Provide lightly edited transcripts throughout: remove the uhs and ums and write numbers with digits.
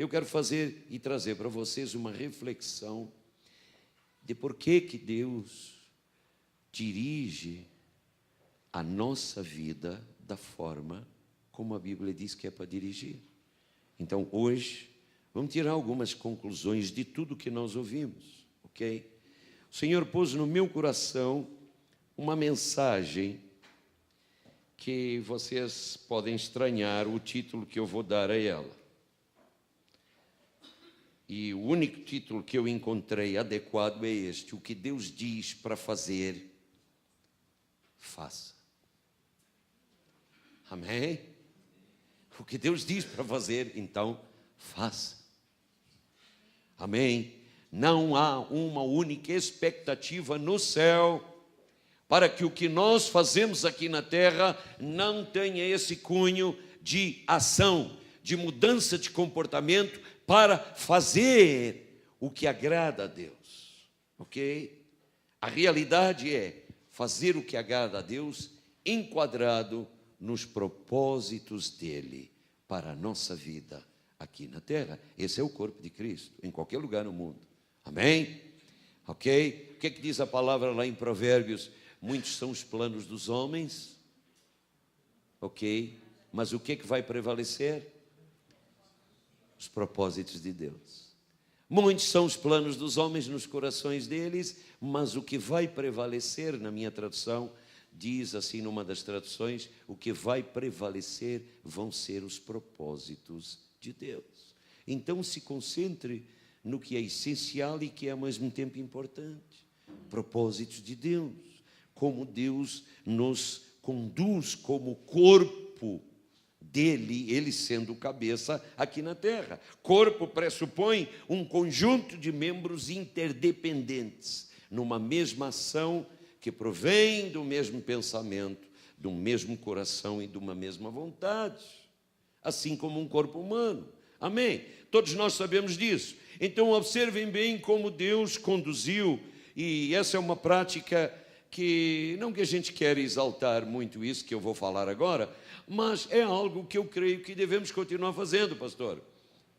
eu quero fazer e trazer para vocês uma reflexão de por que Deus dirige a nossa vida da forma como a Bíblia diz que é para dirigir. Então, hoje, vamos tirar algumas conclusões de tudo que nós ouvimos, ok? O Senhor pôs no meu coração uma mensagem que vocês podem estranhar o título que eu vou dar a ela. E o único título que eu encontrei adequado é este: o que Deus diz para fazer, faça. Amém? O que Deus diz para fazer, então, faça. Amém? Não há uma única expectativa no céu para que o que nós fazemos aqui na terra não tenha esse cunho de ação, de mudança de comportamento para fazer o que agrada a Deus, ok? A realidade é fazer o que agrada a Deus enquadrado nos propósitos dele para a nossa vida aqui na terra. Esse é o corpo de Cristo, em qualquer lugar no mundo. Amém? Ok? O que é que diz a palavra lá em Provérbios? Muitos são os planos dos homens, ok? Mas o que é que vai prevalecer? Os propósitos de Deus. Muitos são os planos dos homens nos corações deles, mas o que vai prevalecer, na minha tradução, diz assim numa das traduções, o que vai prevalecer vão ser os propósitos de Deus. Então se concentre no que é essencial e que é ao mesmo tempo importante. Propósitos de Deus. Como Deus nos conduz como corpo dele, ele sendo cabeça aqui na terra. Corpo pressupõe um conjunto de membros interdependentes, numa mesma ação que provém do mesmo pensamento, do mesmo coração e de uma mesma vontade, assim como um corpo humano. Amém? Todos nós sabemos disso. Então observem bem como Deus conduziu, e essa é uma prática que, não que a gente quer exaltar muito isso que eu vou falar agora, mas é algo que eu creio que devemos continuar fazendo, pastor.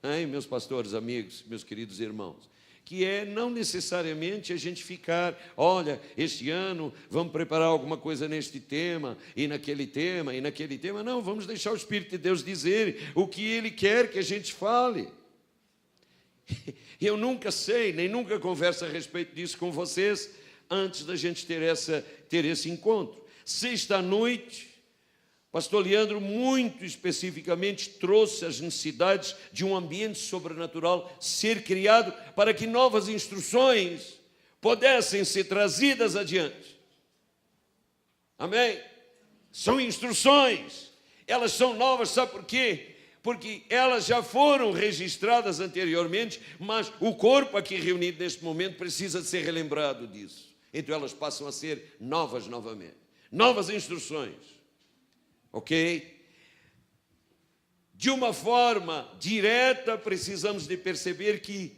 Hein, meus pastores, amigos, meus queridos irmãos, que é não necessariamente a gente ficar, olha, este ano vamos preparar alguma coisa neste tema, e naquele tema, e naquele tema. Não, vamos deixar o Espírito de Deus dizer o que Ele quer que a gente fale. Eu nunca sei, nem nunca converso a respeito disso com vocês, antes da gente ter esse encontro. Sexta-noite, pastor Leandro, muito especificamente, trouxe as necessidades de um ambiente sobrenatural ser criado para que novas instruções pudessem ser trazidas adiante. Amém? São instruções, elas são novas, sabe por quê? Porque elas já foram registradas anteriormente, mas o corpo aqui reunido neste momento precisa ser relembrado disso. Então elas passam a ser novas novamente. Novas instruções. Ok? De uma forma direta, precisamos de perceber que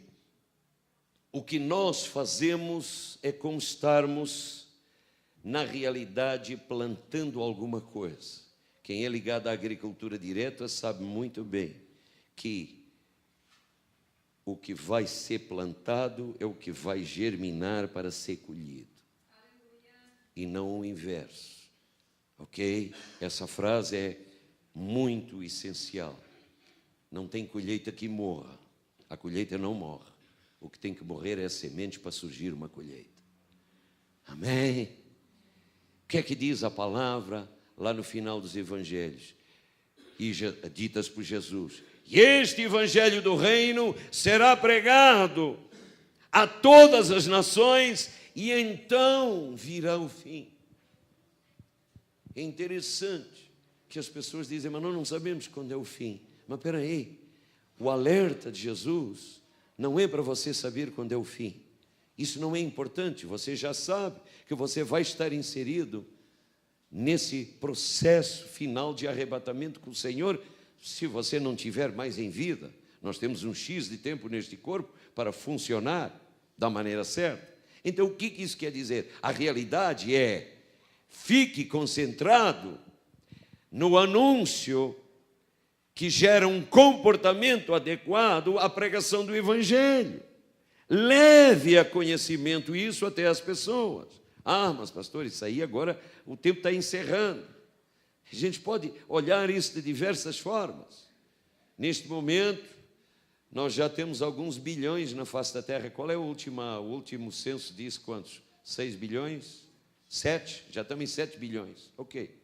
o que nós fazemos é como estarmos, na realidade, plantando alguma coisa. Quem é ligado à agricultura direta sabe muito bem que o que vai ser plantado é o que vai germinar para ser colhido. E não o inverso. Ok? Essa frase é muito essencial. Não tem colheita que morra. A colheita não morre. O que tem que morrer é a semente para surgir uma colheita. Amém? O que é que diz a palavra lá no final dos evangelhos? E ditas por Jesus: e este evangelho do reino será pregado a todas as nações, e então virá o fim. É interessante que as pessoas dizem, mas nós não sabemos quando é o fim. Mas espera aí, o alerta de Jesus não é para você saber quando é o fim. Isso não é importante, você já sabe que você vai estar inserido nesse processo final de arrebatamento com o Senhor, se você não tiver mais em vida. Nós temos um X de tempo neste corpo para funcionar da maneira certa. Então, o que isso quer dizer? A realidade é, fique concentrado no anúncio que gera um comportamento adequado à pregação do Evangelho. Leve a conhecimento isso até as pessoas. Mas pastor, isso aí agora o tempo está encerrando. A gente pode olhar isso de diversas formas. Neste momento, nós já temos alguns bilhões na face da Terra. Qual é o último censo? Diz quantos? 6 bilhões? 7? Já estamos em 7 bilhões. Ok.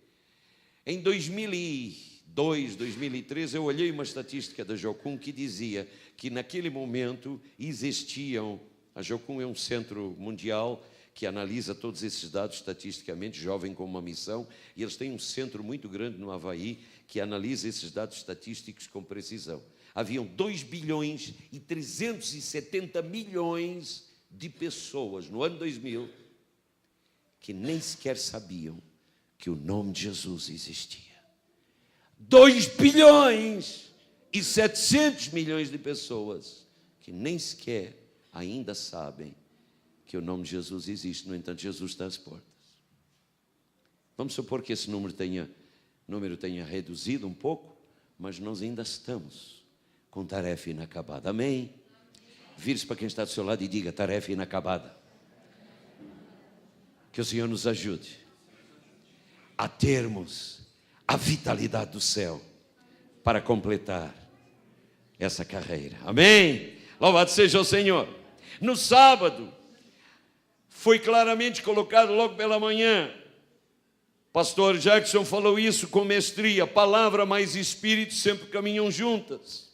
Em 2002, 2013, eu olhei uma estatística da Jocum que dizia que naquele momento existiam... A Jocum é um centro mundial que analisa todos esses dados estatisticamente, jovem com uma missão, e eles têm um centro muito grande no Havaí que analisa esses dados estatísticos com precisão. Haviam 2 bilhões e 370 milhões de pessoas no ano 2000 que nem sequer sabiam que o nome de Jesus existia. 2 bilhões e 700 milhões de pessoas que nem sequer ainda sabem que o nome de Jesus existe. No entanto, Jesus está às portas. Vamos supor que esse número tenha reduzido um pouco, mas nós ainda estamos com tarefa inacabada. Amém? Vire-se para quem está do seu lado e diga: tarefa inacabada. Que o Senhor nos ajude a termos a vitalidade do céu para completar essa carreira. Amém? Louvado seja o Senhor. No sábado, foi claramente colocado logo pela manhã. Pastor Jackson falou isso com mestria. Palavra mais espírito sempre caminham juntas.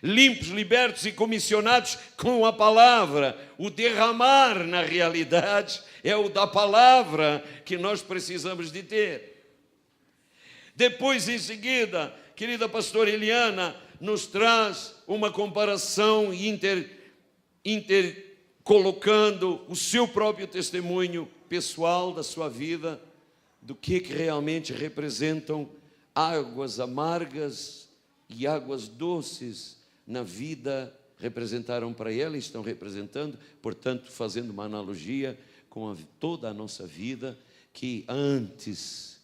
Limpos, libertos e comissionados com a palavra. O derramar, na realidade, é o da palavra que nós precisamos de ter. Depois, em seguida, querida pastora Eliana nos traz uma comparação colocando o seu próprio testemunho pessoal da sua vida, do que realmente representam águas amargas e águas doces na vida, representaram para ela e estão representando, portanto, fazendo uma analogia com toda a nossa vida, que antes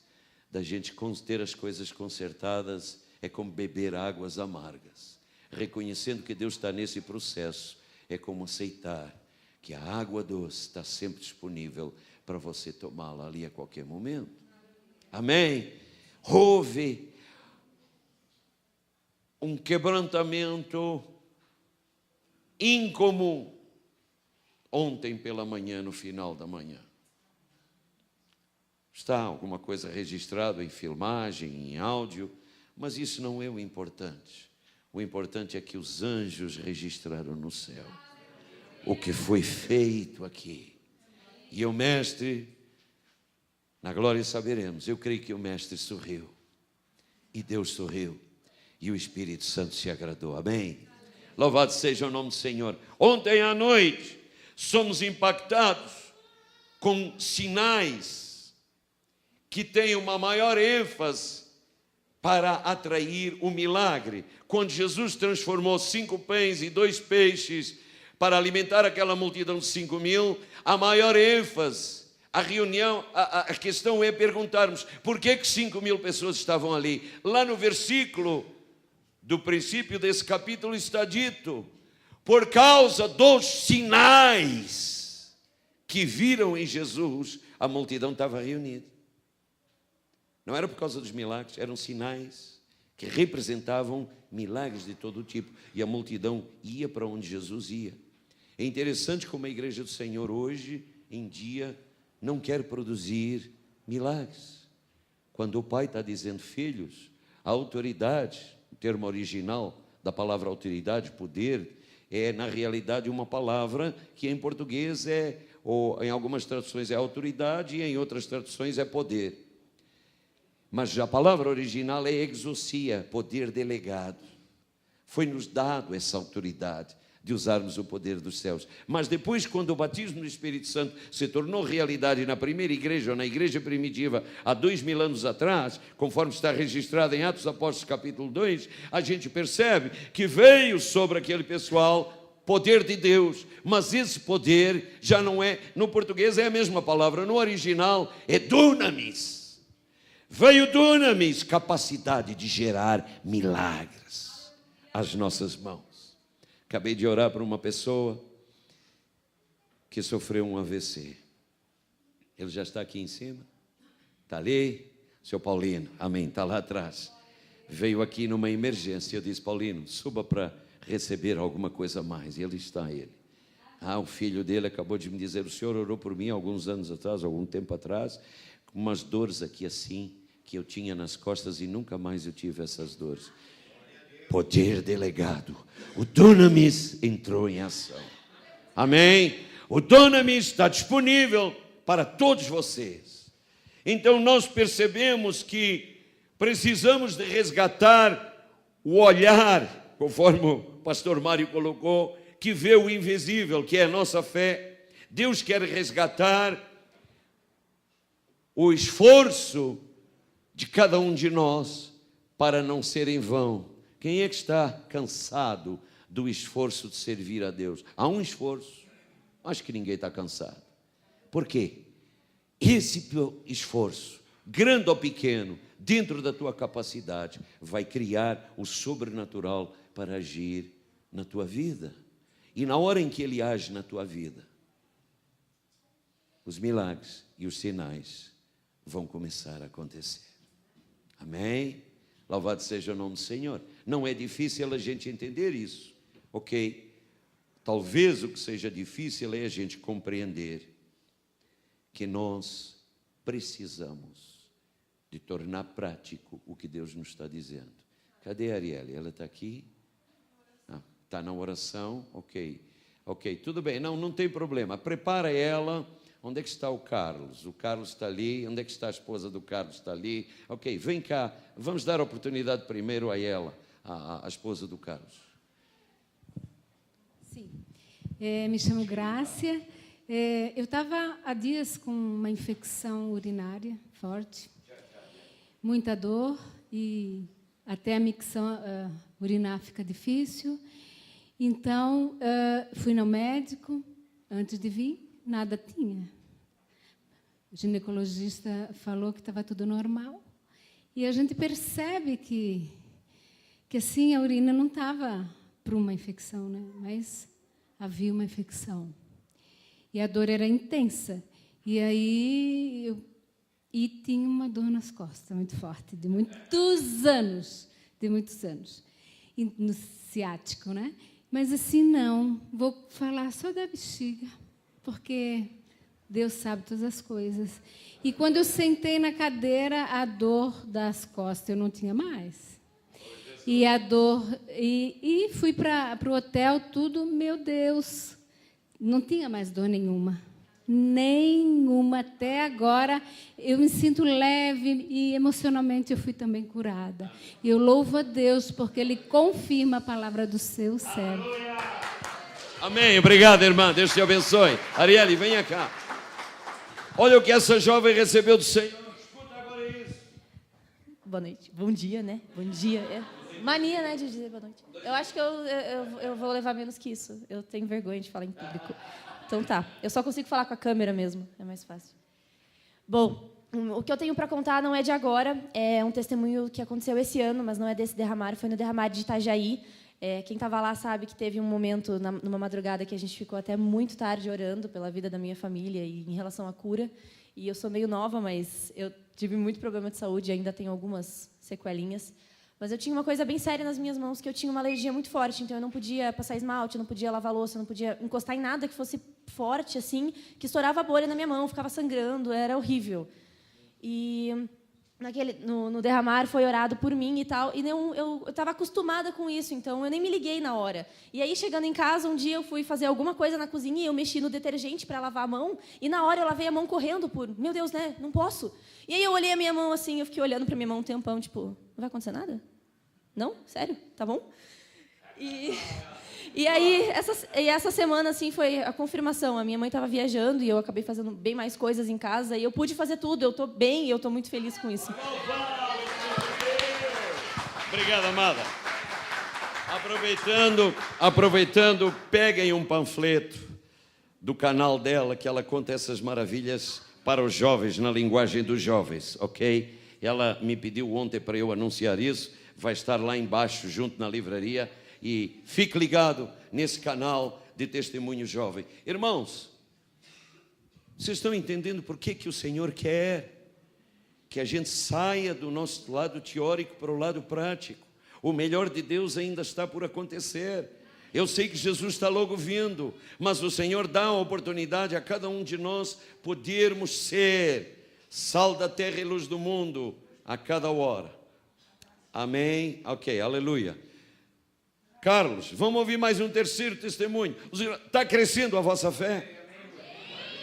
da gente ter as coisas consertadas, é como beber águas amargas. Reconhecendo que Deus está nesse processo, é como aceitar que a água doce está sempre disponível para você tomá-la ali a qualquer momento. Amém? Houve um quebrantamento incomum ontem pela manhã, no final da manhã. Está alguma coisa registrada em filmagem, em áudio, mas isso não é o importante. O importante é que os anjos registraram no céu o que foi feito aqui. E o mestre, na glória saberemos, eu creio que o mestre sorriu, e Deus sorriu, e o Espírito Santo se agradou. Amém? Louvado seja o nome do Senhor. Ontem à noite, somos impactados com sinais que têm uma maior ênfase para atrair o milagre. Quando Jesus transformou 5 pães e 2 peixes para alimentar aquela multidão de 5.000, a maior ênfase, a reunião, a questão é perguntarmos, por que 5.000 pessoas estavam ali? Lá no versículo do princípio desse capítulo está dito, por causa dos sinais que viram em Jesus, a multidão estava reunida. Não era por causa dos milagres, eram sinais que representavam milagres de todo tipo. E a multidão ia para onde Jesus ia. É interessante como a igreja do Senhor hoje em dia não quer produzir milagres. Quando o Pai está dizendo, filhos, a autoridade, o termo original da palavra autoridade, poder, é na realidade uma palavra que em português ou em algumas traduções é autoridade e em outras traduções é poder. Mas a palavra original é exousia, poder delegado. Foi-nos dado essa autoridade de usarmos o poder dos céus. Mas depois, quando o batismo no Espírito Santo se tornou realidade na primeira igreja, ou na igreja primitiva, há 2.000 anos atrás, conforme está registrado em Atos dos Apóstolos capítulo 2, a gente percebe que veio sobre aquele pessoal poder de Deus, mas esse poder já não é, no português é a mesma palavra, no original é dunamis. Veio dunamis, capacidade de gerar milagres às nossas mãos. Acabei de orar por uma pessoa que sofreu um AVC. Ele já está aqui em cima? Está ali? Seu Paulino, amém, está lá atrás. Veio aqui numa emergência. Eu disse: Paulino, suba para receber alguma coisa a mais. E ele está, ele. O filho dele acabou de me dizer: o senhor orou por mim alguns anos atrás, algum tempo atrás, com umas dores aqui assim, que eu tinha nas costas e nunca mais eu tive essas dores. Poder delegado. O dunamis entrou em ação. Amém? O dunamis está disponível para todos vocês. Então nós percebemos que precisamos de resgatar o olhar, conforme o pastor Mário colocou, que vê o invisível, que é a nossa fé. Deus quer resgatar o esforço de cada um de nós para não ser em vão. Quem é que está cansado do esforço de servir a Deus? Há um esforço. Acho que ninguém está cansado. Por quê? Esse esforço, grande ou pequeno, dentro da tua capacidade, vai criar o sobrenatural para agir na tua vida. E na hora em que ele age na tua vida, os milagres e os sinais vão começar a acontecer. Amém? Louvado seja o nome do Senhor. Não é difícil a gente entender isso, ok? Talvez o que seja difícil é a gente compreender que nós precisamos de tornar prático o que Deus nos está dizendo. Cadê a Arielle? Ela está aqui? Está na oração? Ok, tudo bem, não tem problema. Prepara ela. Onde é que está o Carlos? O Carlos está ali. Onde é que está a esposa do Carlos? Está ali. Ok, vem cá. Vamos dar a oportunidade primeiro a ela, a esposa do Carlos. Sim. Me chamo Grácia. Eu estava há dias com uma infecção urinária forte, muita dor e até a micção urinar fica difícil. Então, fui no médico, antes de vir, nada tinha. O ginecologista falou que estava tudo normal. E a gente percebe que assim, a urina não estava para uma infecção, né? Mas havia uma infecção. E a dor era intensa. E aí, e tinha uma dor nas costas, muito forte, de muitos anos. E no ciático, né? Mas assim, não. Vou falar só da bexiga, porque Deus sabe todas as coisas. E quando eu sentei na cadeira, a dor das costas eu não tinha mais. E a dor... E fui para o hotel, tudo, meu Deus... Não tinha mais dor nenhuma. Nenhuma. Até agora, eu me sinto leve e emocionalmente eu fui também curada. E eu louvo a Deus, porque Ele confirma a palavra do seu servo. Amém. Obrigado, irmã. Deus te abençoe. Arielle, venha cá. Olha o que essa jovem recebeu do Senhor. Escuta agora isso. Boa noite. Bom dia, né? Bom dia. Mania, né, de dizer boa noite. Eu acho que eu vou levar menos que isso. Eu tenho vergonha de falar em público. Então tá. Eu só consigo falar com a câmera mesmo. É mais fácil. Bom, o que eu tenho para contar não é de agora. É um testemunho que aconteceu esse ano, mas não é desse derramar. Foi no derramar de Itajaí. Quem estava lá sabe que teve um momento, numa madrugada, que a gente ficou até muito tarde orando pela vida da minha família e em relação à cura. E eu sou meio nova, mas eu tive muito problema de saúde e ainda tenho algumas sequelinhas. Mas eu tinha uma coisa bem séria nas minhas mãos, que eu tinha uma alergia muito forte. Então, eu não podia passar esmalte, eu não podia lavar louça, eu não podia encostar em nada que fosse forte, assim, que estourava a bolha na minha mão, ficava sangrando, era horrível. E no derramar foi orado por mim e tal, e eu estava acostumada com isso, então eu nem me liguei na hora. E aí, chegando em casa, um dia eu fui fazer alguma coisa na cozinha e eu mexi no detergente para lavar a mão, e na hora eu lavei a mão correndo meu Deus, né, não posso. E aí eu olhei a minha mão assim, eu fiquei olhando para minha mão um tempão, tipo, não vai acontecer nada? Não? Sério? Tá bom? E aí, essa semana, assim, foi a confirmação. A minha mãe estava viajando e eu acabei fazendo bem mais coisas em casa. E eu pude fazer tudo. Eu estou bem e eu estou muito feliz com isso. Obrigado, amada. Aproveitando, peguem um panfleto do canal dela, que ela conta essas maravilhas para os jovens, na linguagem dos jovens, ok? ela me pediu ontem para eu anunciar isso, vai estar lá embaixo, junto na livraria, e fique ligado nesse canal de Testemunho Jovem. Irmãos, vocês estão entendendo por que o Senhor quer que a gente saia do nosso lado teórico para o lado prático? O melhor de Deus ainda está por acontecer. Eu sei que Jesus está logo vindo, mas o Senhor dá a oportunidade a cada um de nós podermos ser sal da terra e luz do mundo a cada hora. Amém? Ok, aleluia. Carlos, vamos ouvir mais um terceiro testemunho. Está crescendo a vossa fé?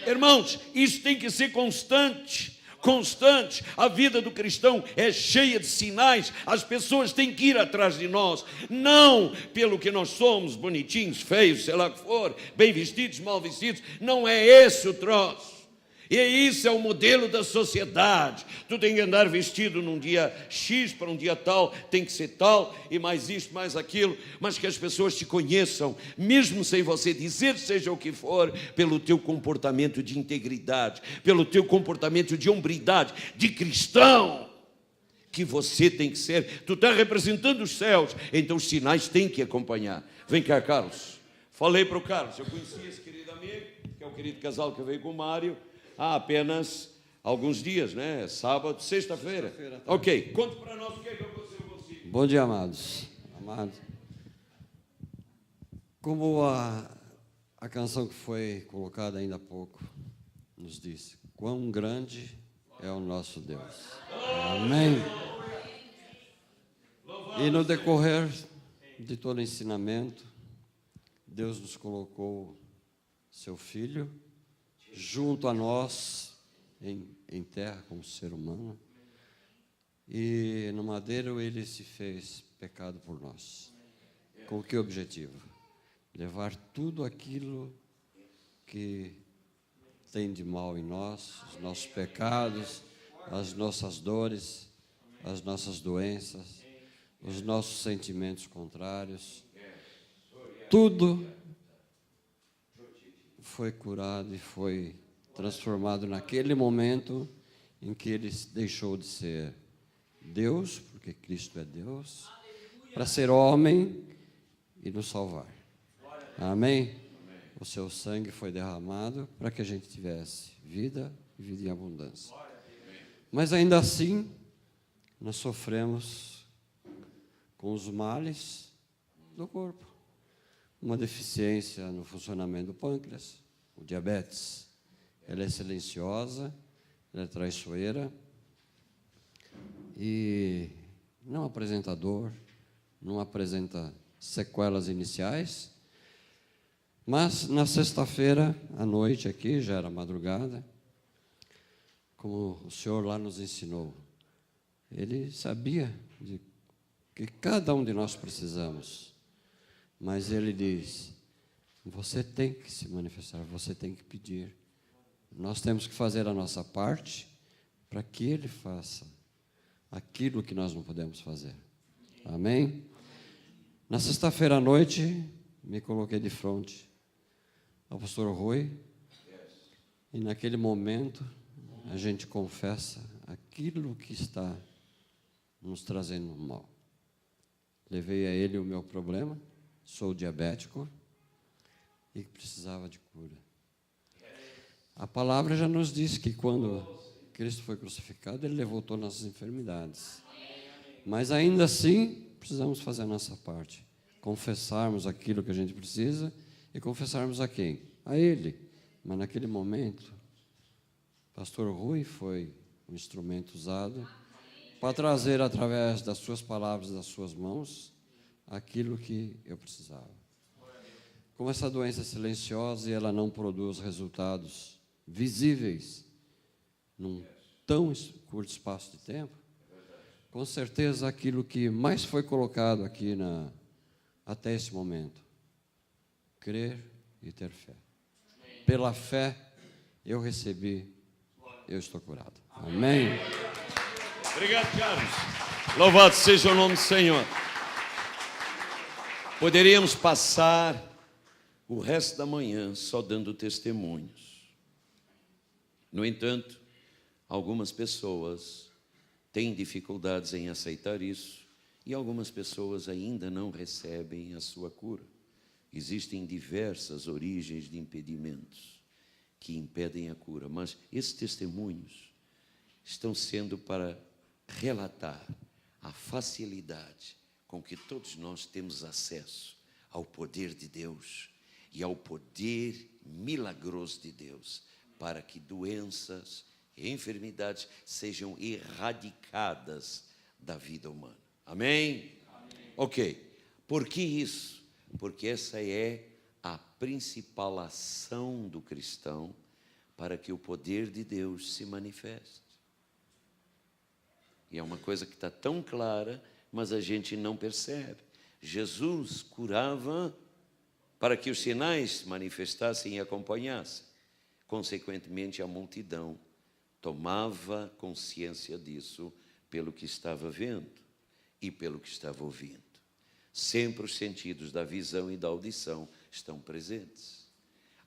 Irmãos, isso tem que ser constante. Constante, a vida do cristão é cheia de sinais, as pessoas têm que ir atrás de nós, não pelo que nós somos, bonitinhos, feios, sei lá o que for, bem vestidos, mal vestidos, não é esse o troço. E isso é o modelo da sociedade. Tu tem que andar vestido num dia X para um dia tal, tem que ser tal, e mais isto, mais aquilo, mas que as pessoas te conheçam, mesmo sem você dizer seja o que for, pelo teu comportamento de integridade, pelo teu comportamento de hombridade, de cristão, que você tem que ser. Tu está representando os céus, então os sinais têm que acompanhar. Vem cá, Carlos. Falei para o Carlos, eu conheci esse querido amigo, que é o querido casal que veio com o Mário, há apenas alguns dias, né? Sábado, sexta-feira. Ok, conte para nós o que aconteceu consigo. Bom dia, amados. Como a canção que foi colocada ainda há pouco nos disse, quão grande é o nosso Deus. Amém. E no decorrer de todo o ensinamento, Deus nos colocou seu Filho junto a nós, em terra, como ser humano, e no madeiro ele se fez pecado por nós. Com que objetivo? Levar tudo aquilo que tem de mal em nós, os nossos pecados, as nossas dores, as nossas doenças, os nossos sentimentos contrários, tudo foi curado e foi transformado naquele momento em que ele deixou de ser Deus, porque Cristo é Deus, para ser homem e nos salvar. Amém? O seu sangue foi derramado para que a gente tivesse vida e vida em abundância. Mas ainda assim, nós sofremos com os males do corpo. Uma deficiência no funcionamento do pâncreas, o diabetes. Ela é silenciosa, ela é traiçoeira e não apresenta dor, não apresenta sequelas iniciais. Mas na sexta-feira, à noite aqui, já era madrugada, como o Senhor lá nos ensinou, Ele sabia de que cada um de nós precisamos. Mas Ele diz, você tem que se manifestar, você tem que pedir. Nós temos que fazer a nossa parte para que Ele faça aquilo que nós não podemos fazer. Amém? Na sexta-feira à noite, me coloquei de frente ao pastor Rui, e naquele momento a gente confessa aquilo que está nos trazendo mal. Levei a ele o meu problema, sou diabético e precisava de cura. A palavra já nos diz que quando Cristo foi crucificado, Ele levou todas as enfermidades. Mas ainda assim, precisamos fazer a nossa parte. Confessarmos aquilo que a gente precisa e confessarmos a quem? A Ele. Mas naquele momento, pastor Rui foi um instrumento usado para trazer através das suas palavras, das suas mãos, aquilo que eu precisava. Como essa doença é silenciosa e ela não produz resultados visíveis num tão curto espaço de tempo, com certeza aquilo que mais foi colocado aqui até esse momento, crer e ter fé. Pela fé eu recebi, eu estou curado. Amém? Obrigado, Carlos. Louvado seja o nome do Senhor. Poderíamos passar o resto da manhã só dando testemunhos. No entanto, algumas pessoas têm dificuldades em aceitar isso e algumas pessoas ainda não recebem a sua cura. Existem diversas origens de impedimentos que impedem a cura, mas esses testemunhos estão sendo para relatar a facilidade com que todos nós temos acesso ao poder de Deus e ao poder milagroso de Deus, para que doenças e enfermidades sejam erradicadas da vida humana. Amém? Amém. Ok. Por que isso? Porque essa é a principal ação do cristão para que o poder de Deus se manifeste. E é uma coisa que está tão clara, mas a gente não percebe. Jesus curava para que os sinais se manifestassem e acompanhassem. Consequentemente, a multidão tomava consciência disso pelo que estava vendo e pelo que estava ouvindo. Sempre os sentidos da visão e da audição estão presentes.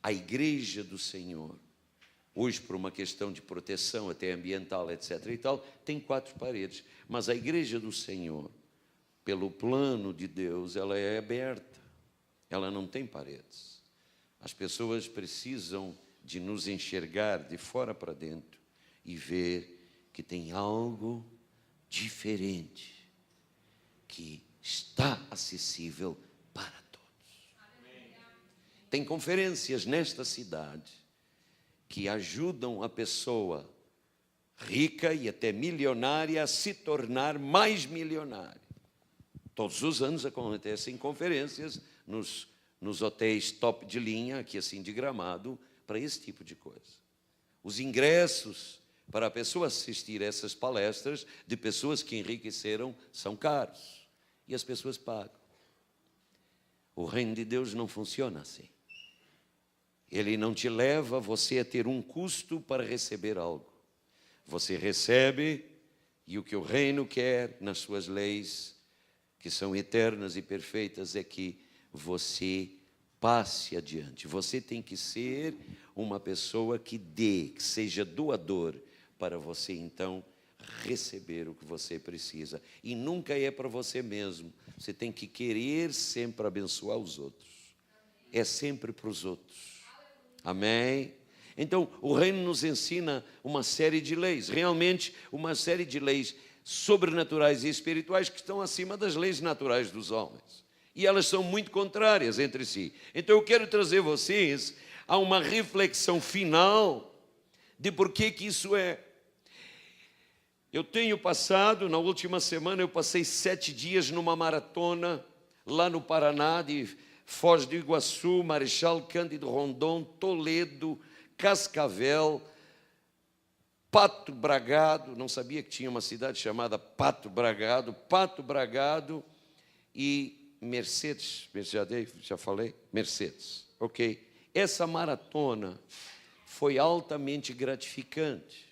A igreja do Senhor, hoje por uma questão de proteção até ambiental, etc. e tal, tem 4 paredes. Mas a igreja do Senhor, pelo plano de Deus, ela é aberta. Ela não tem paredes. As pessoas precisam de nos enxergar de fora para dentro e ver que tem algo diferente que está acessível para todos. Tem conferências nesta cidade que ajudam a pessoa rica e até milionária a se tornar mais milionária. Todos os anos acontecem conferências nos hotéis top de linha, aqui assim de Gramado, para esse tipo de coisa. Os ingressos para a pessoa assistir a essas palestras de pessoas que enriqueceram são caros. E as pessoas pagam. O reino de Deus não funciona assim. Ele não te leva você a ter um custo para receber algo. Você recebe, e o que o reino quer nas suas leis, que são eternas e perfeitas, é que você passe adiante. Você tem que ser uma pessoa que dê, que seja doador, para você então receber o que você precisa. E nunca é para você mesmo. Você tem que querer sempre abençoar os outros. É sempre para os outros. Amém? Então, o reino nos ensina uma série de leis, realmente uma série de leis sobrenaturais e espirituais que estão acima das leis naturais dos homens. E elas são muito contrárias entre si. Então, eu quero trazer vocês a uma reflexão final de por que isso é. Eu tenho passado, na última semana, eu passei 7 dias numa maratona lá no Paraná, de Foz do Iguaçu, Marechal Cândido Rondon, Toledo, Cascavel, Pato Bragado, não sabia que tinha uma cidade chamada Pato Bragado e Mercedes, já falei? Mercedes, ok. Essa maratona foi altamente gratificante.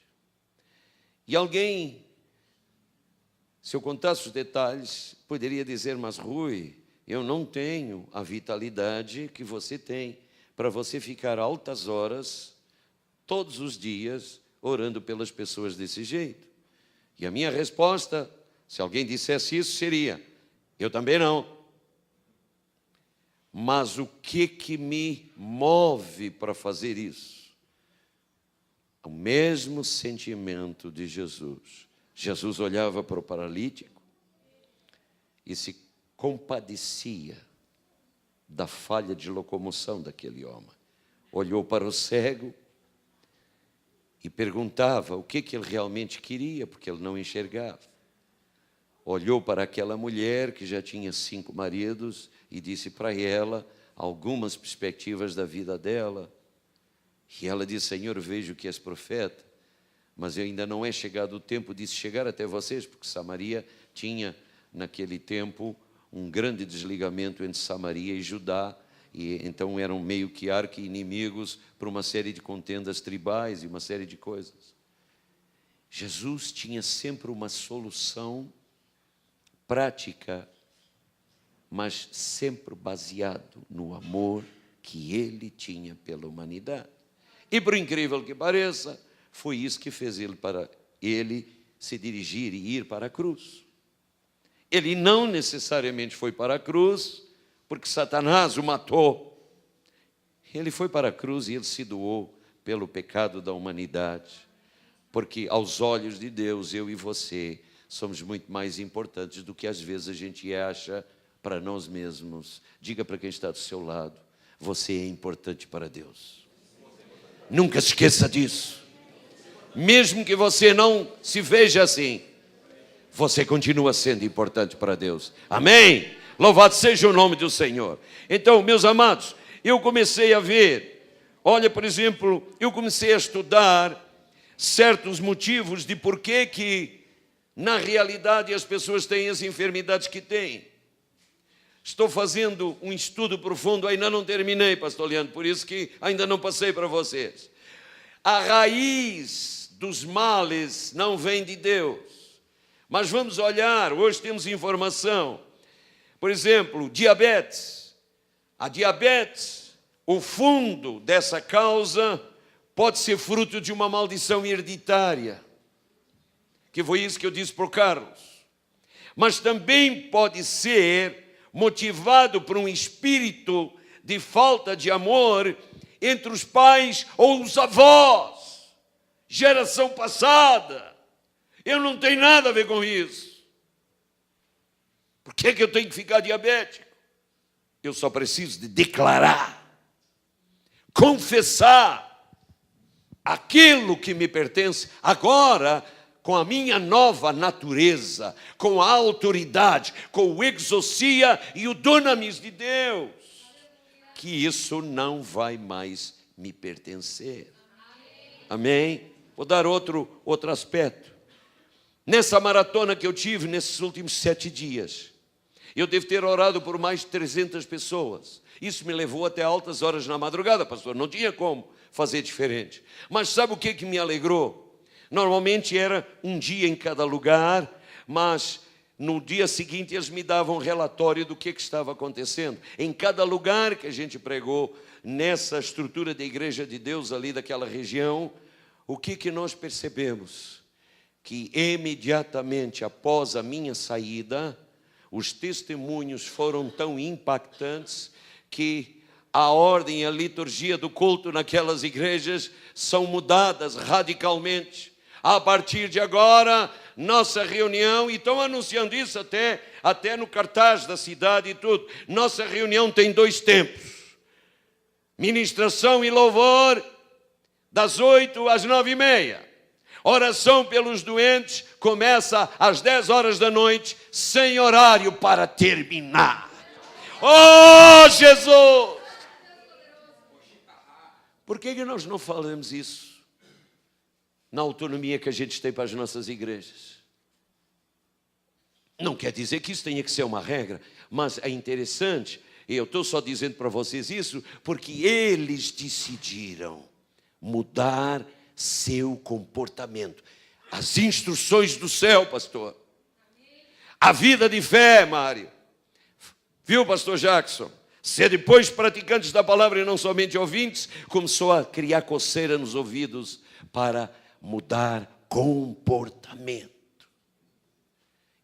E alguém, se eu contasse os detalhes, poderia dizer, mas Rui, eu não tenho a vitalidade que você tem para você ficar altas horas, todos os dias, orando pelas pessoas desse jeito. E a minha resposta, se alguém dissesse isso, seria, eu também não. Mas o que me move para fazer isso? O mesmo sentimento de Jesus. Jesus olhava para o paralítico e se compadecia da falha de locomoção daquele homem. Olhou para o cego e perguntava o que ele realmente queria, porque ele não enxergava. Olhou para aquela mulher que já tinha 5 maridos e disse para ela algumas perspectivas da vida dela. E ela disse, Senhor, vejo que és profeta, mas ainda não é chegado o tempo de chegar até vocês, porque Samaria tinha, naquele tempo, um grande desligamento entre Samaria e Judá, e então eram meio que arqui-inimigos por uma série de contendas tribais e uma série de coisas. Jesus tinha sempre uma solução prática, mas sempre baseado no amor que ele tinha pela humanidade. E por incrível que pareça, foi isso que fez ele se dirigir e ir para a cruz. Ele não necessariamente foi para a cruz, porque Satanás o matou. Ele foi para a cruz e ele se doou pelo pecado da humanidade. Porque aos olhos de Deus, eu e você, somos muito mais importantes do que às vezes a gente acha para nós mesmos. Diga para quem está do seu lado, você é importante para Deus. Nunca se esqueça disso. Mesmo que você não se veja assim, você continua sendo importante para Deus. Amém? Louvado seja o nome do Senhor. Então, meus amados, eu comecei a ver, olha, por exemplo, eu comecei a estudar certos motivos de por que na realidade as pessoas têm as enfermidades que têm. Estou fazendo um estudo profundo, ainda não terminei, pastor Leandro, por isso que ainda não passei para vocês. A raiz dos males não vem de Deus. Mas vamos olhar, hoje temos informação. Por exemplo, diabetes. A diabetes, o fundo dessa causa pode ser fruto de uma maldição hereditária, que foi isso que eu disse para o Carlos. Mas também pode ser motivado por um espírito de falta de amor entre os pais ou os avós, geração passada. Eu não tenho nada a ver com isso. Por que eu tenho que ficar diabético? Eu só preciso de declarar, confessar aquilo que me pertence agora, com a minha nova natureza, com a autoridade, com o exousia e o dunamis de Deus, que isso não vai mais me pertencer. Amém? Vou dar outro aspecto. Nessa maratona que eu tive nesses últimos 7 dias, eu devo ter orado por mais de 300 pessoas. Isso me levou até altas horas na madrugada, pastor. Não tinha como fazer diferente. Mas sabe o que me alegrou? Normalmente era um dia em cada lugar, mas no dia seguinte eles me davam um relatório do que estava acontecendo. Em cada lugar que a gente pregou, nessa estrutura da Igreja de Deus ali daquela região, o que nós percebemos? Que imediatamente após a minha saída, os testemunhos foram tão impactantes que a ordem e a liturgia do culto naquelas igrejas são mudadas radicalmente. A partir de agora, nossa reunião, e estão anunciando isso até no cartaz da cidade e tudo, nossa reunião tem 2 tempos. Ministração e louvor, das 8 às 9h30. Oração pelos doentes começa às 10 horas da noite, sem horário para terminar. Oh, Jesus! Por que nós não falamos isso na autonomia que a gente tem para as nossas igrejas? Não quer dizer que isso tenha que ser uma regra, mas é interessante, e eu estou só dizendo para vocês isso, porque eles decidiram mudar seu comportamento. As instruções do céu, pastor. A vida de fé, Mário. Viu, pastor Jackson? Ser depois praticantes da palavra e não somente ouvintes, começou a criar coceira nos ouvidos para mudar comportamento.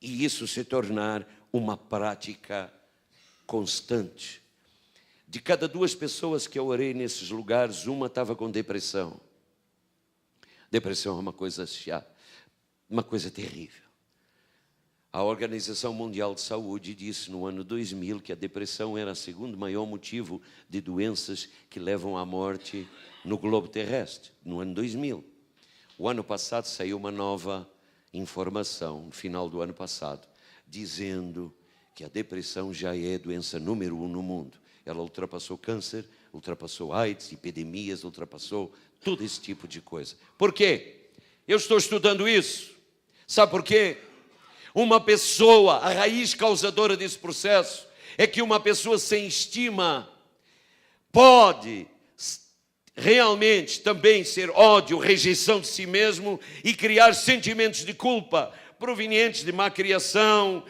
E isso se tornar uma prática constante. De cada 2 pessoas que eu orei nesses lugares, uma estava com depressão. Depressão é uma coisa chata, uma coisa terrível. A Organização Mundial de Saúde disse no ano 2000 que a depressão era o 2º maior motivo de doenças que levam à morte no globo terrestre, no ano 2000. O ano passado saiu uma nova informação, no final do ano passado, dizendo que a depressão já é a doença número 1 no mundo. Ela ultrapassou câncer, ultrapassou AIDS, epidemias, ultrapassou todo esse tipo de coisa. Por quê? Eu estou estudando isso. Sabe por quê? Uma pessoa, a raiz causadora desse processo é que uma pessoa sem estima pode realmente também ser ódio, rejeição de si mesmo e criar sentimentos de culpa provenientes de má criação,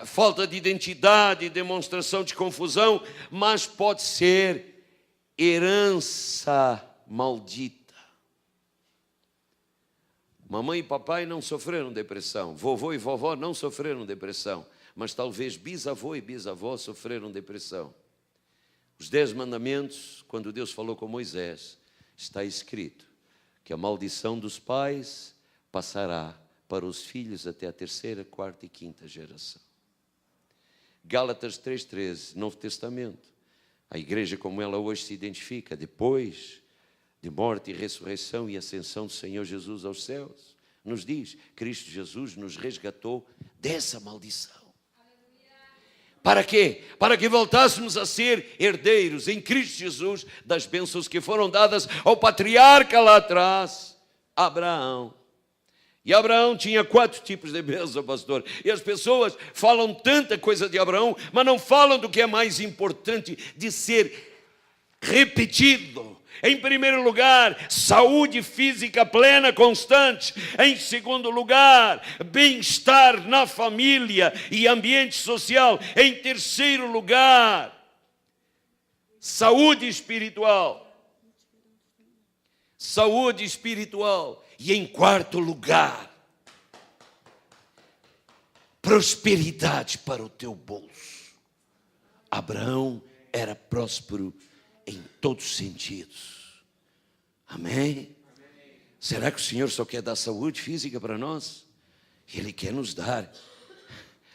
falta de identidade, demonstração de confusão, mas pode ser herança maldita. Mamãe e papai não sofreram depressão, vovô e vovó não sofreram depressão, mas talvez bisavô e bisavó sofreram depressão. Os 10 mandamentos, quando Deus falou com Moisés, está escrito que a maldição dos pais passará para os filhos até a 3ª, 4ª e 5ª geração. Gálatas 3,13, Novo Testamento. A igreja como ela hoje se identifica, depois de morte e ressurreição e ascensão do Senhor Jesus aos céus, nos diz, Cristo Jesus nos resgatou dessa maldição. Para quê? Para que voltássemos a ser herdeiros em Cristo Jesus das bênçãos que foram dadas ao patriarca lá atrás, Abraão. E Abraão tinha 4 tipos de bênção, pastor. E as pessoas falam tanta coisa de Abraão, mas não falam do que é mais importante de ser repetido. Em primeiro lugar, saúde física plena, constante. Em segundo lugar, bem-estar na família e ambiente social. Em terceiro lugar, saúde espiritual. Saúde espiritual. E em quarto lugar, prosperidade para o teu bolso. Abraão era próspero em todos os sentidos. Amém? Será que o Senhor só quer dar saúde física para nós? Ele quer nos dar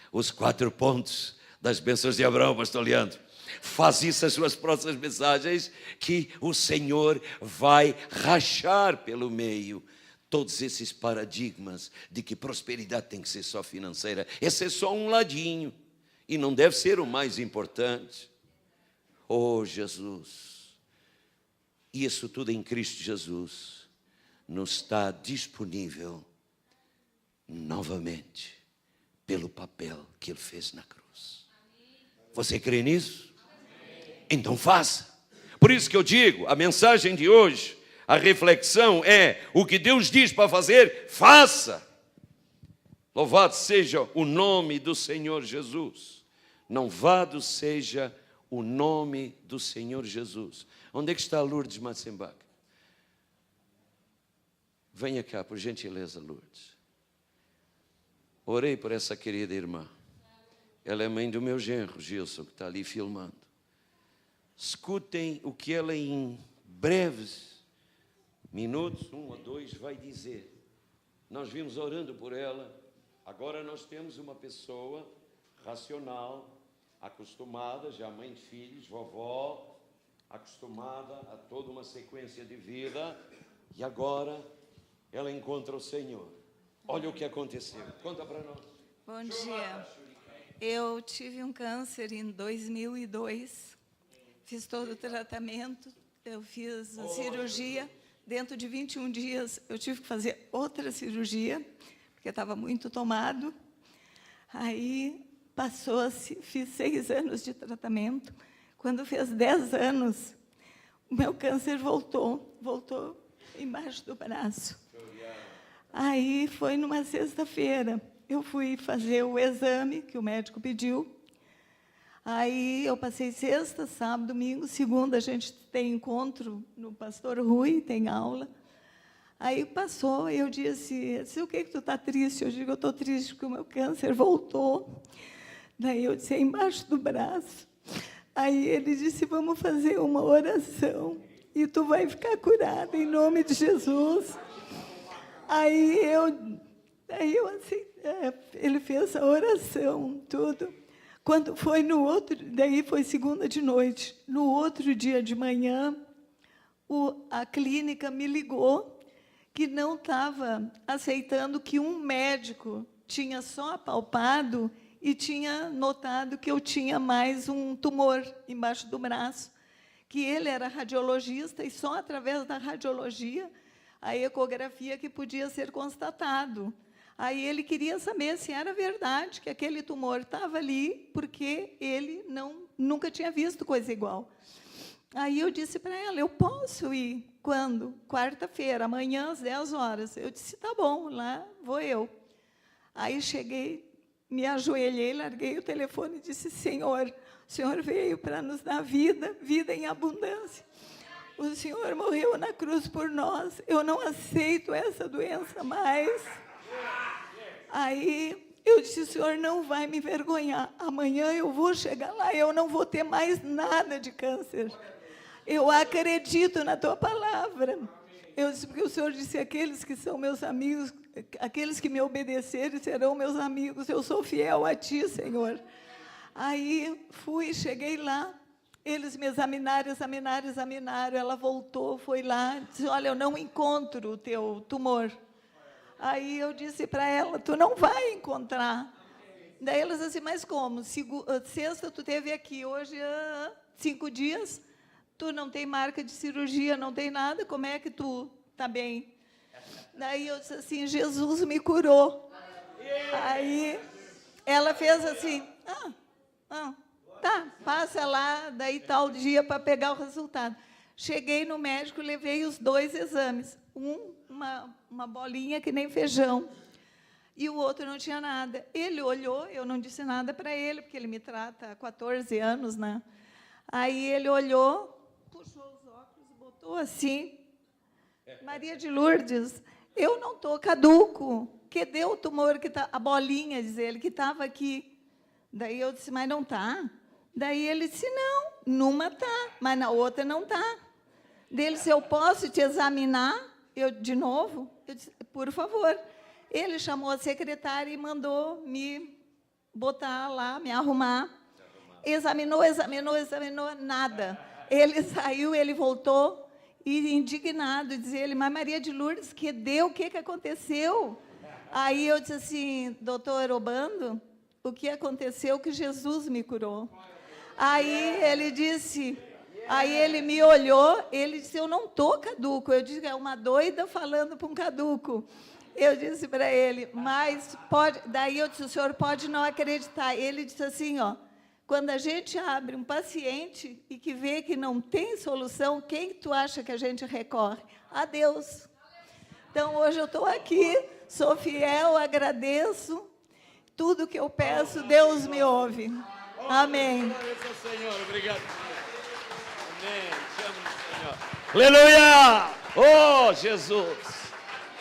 os 4 pontos das bênçãos de Abraão, pastor Leandro. Faz isso nas suas próximas mensagens, que o Senhor vai rachar pelo meio todos esses paradigmas de que prosperidade tem que ser só financeira. Esse é só um ladinho e não deve ser o mais importante. Oh, Jesus, isso tudo em Cristo Jesus nos está disponível novamente pelo papel que Ele fez na cruz. Você crê nisso? Então faça. Por isso que eu digo, a mensagem de hoje, a reflexão é: o que Deus diz para fazer, faça. Louvado seja o nome do Senhor Jesus. Louvado seja o nome do Senhor Jesus. Onde é que está Lourdes Matzenbach? Venha cá, por gentileza, Lourdes. Orei por essa querida irmã. Ela é mãe do meu genro, Gilson, que está ali filmando. Escutem o que ela em breves minutos, 1 ou 2, vai dizer. Nós vimos orando por ela. Agora nós temos uma pessoa racional, acostumada, já mãe de filhos, vovó, acostumada a toda uma sequência de vida, e agora ela encontra o Senhor. Olha o que aconteceu. Conta para nós. Bom dia. Eu tive um câncer em 2002. Fiz todo o tratamento. Eu fiz a cirurgia. Dentro de 21 dias, eu tive que fazer outra cirurgia, porque estava muito tomado. Aí, passou-se, fiz 6 anos de tratamento. Quando fez 10 anos, o meu câncer voltou embaixo do braço. Aí, foi numa sexta-feira, eu fui fazer o exame que o médico pediu. Aí, eu passei sexta, sábado, domingo, segunda, a gente tem encontro no Pastor Rui, tem aula. Aí passou, eu disse, o que tu está triste? Eu digo, eu estou triste porque o meu câncer voltou. Daí eu disse, é embaixo do braço. Aí ele disse, vamos fazer uma oração e tu vai ficar curada em nome de Jesus. Aí eu assim, ele fez a oração, tudo. Quando foi no outro, daí foi segunda de noite. No outro dia de manhã, a clínica me ligou que não estava aceitando que um médico tinha só apalpado e tinha notado que eu tinha mais um tumor embaixo do braço, que ele era radiologista e só através da radiologia, a ecografia, que podia ser constatado. Aí ele queria saber se era verdade que aquele tumor estava ali, porque ele nunca tinha visto coisa igual. Aí eu disse para ela, eu posso ir? Quando? Quarta-feira, amanhã às 10 horas. Eu disse, tá bom, lá vou eu. Aí cheguei, me ajoelhei, larguei o telefone e disse, Senhor, o Senhor veio para nos dar vida, vida em abundância. o Senhor morreu na cruz por nós, eu não aceito essa doença mais. Aí eu disse, o Senhor não vai me envergonhar, amanhã eu vou chegar lá, eu não vou ter mais nada de câncer. Eu acredito na tua palavra. Eu disse, porque o Senhor disse, aqueles que são meus amigos, aqueles que me obedecerem serão meus amigos, eu sou fiel a ti, Senhor. Aí fui, cheguei lá, eles me examinaram, ela voltou, foi lá, disse, olha, eu não encontro o teu tumor. Aí eu disse para ela, tu não vai encontrar. Daí ela disse assim, mas como? Sexta tu teve aqui, hoje 5 dias, tu não tem marca de cirurgia, não tem nada, como é que tu está bem? Daí eu disse assim, Jesus me curou. Aí ela fez assim, tá, passa lá, daí tal dia para pegar o resultado. Cheguei no médico, levei os 2 exames. Uma bolinha que nem feijão. E o outro não tinha nada. Ele olhou, eu não disse nada para ele, porque ele me trata há 14 anos, né? Aí ele olhou, puxou os óculos, botou assim. Maria de Lourdes, eu não estou caduco. Que deu o tumor, que tá, a bolinha, diz ele, que estava aqui. Daí eu disse, mas não está? Daí ele disse, não, numa está, mas na outra não está. Dele disse, eu posso te examinar? Eu, de novo? Eu disse, por favor. Ele chamou a secretária e mandou me botar lá, me arrumar. Examinou, nada. Ele saiu, ele voltou, e indignado, dizia ele, mas Maria de Lourdes, que deu, o que aconteceu? Aí eu disse assim, doutor Obando, o que aconteceu que Jesus me curou. Aí ele disse, aí ele me olhou, ele disse, eu não estou caduco. Eu disse, é uma doida falando para um caduco. Eu disse para ele, mas pode... Daí eu disse, o senhor pode não acreditar. Ele disse assim, ó, quando a gente abre um paciente e que vê que não tem solução, quem tu acha que a gente recorre? A Deus. Então, hoje eu estou aqui, sou fiel, agradeço. Tudo que eu peço, Deus me ouve. Amém. Senhor, obrigado. Amém. Chama o Senhor. Aleluia! Oh, Jesus!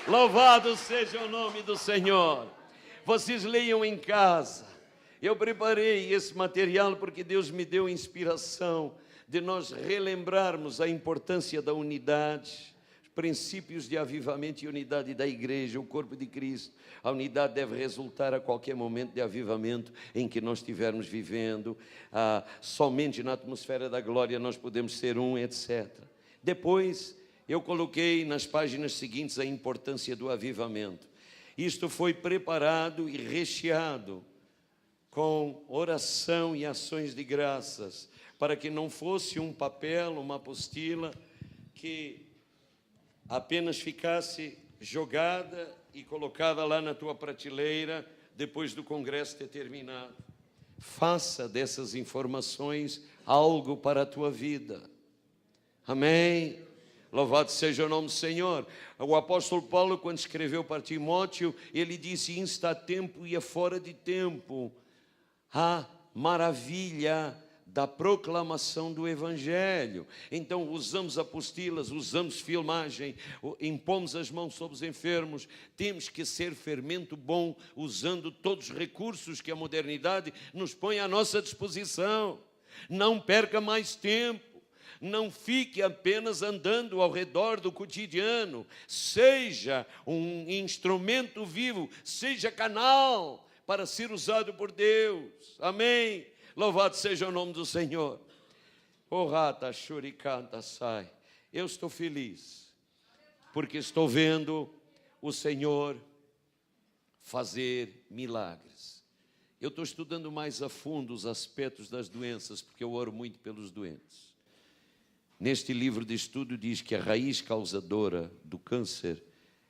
Louvado seja o nome do Senhor. Vocês leiam em casa. Eu preparei esse material porque Deus me deu inspiração de nós relembrarmos a importância da unidade, os princípios de avivamento e unidade da igreja, o corpo de Cristo. A unidade deve resultar a qualquer momento de avivamento em que nós estivermos vivendo. Somente na atmosfera da glória nós podemos ser um, etc. Depois, eu coloquei nas páginas seguintes a importância do avivamento. Isto foi preparado e recheado com oração e ações de graças, para que não fosse um papel, uma apostila, que apenas ficasse jogada e colocada lá na tua prateleira, depois do congresso ter terminado. Faça dessas informações algo para a tua vida. Amém? Louvado seja o nome do Senhor. O apóstolo Paulo, quando escreveu para Timóteo, ele disse, insta a tempo e a fora de tempo, a maravilha da proclamação do Evangelho. Então, usamos apostilas, usamos filmagem, impomos as mãos sobre os enfermos. Temos que ser fermento bom, usando todos os recursos que a modernidade nos põe à nossa disposição. Não perca mais tempo. Não fique apenas andando ao redor do cotidiano. Seja um instrumento vivo, seja canal para ser usado por Deus. Amém? Louvado seja o nome do Senhor. Eu estou feliz, porque estou vendo o Senhor fazer milagres. Eu estou estudando mais a fundo os aspectos das doenças, porque eu oro muito pelos doentes. Neste livro de estudo diz que a raiz causadora do câncer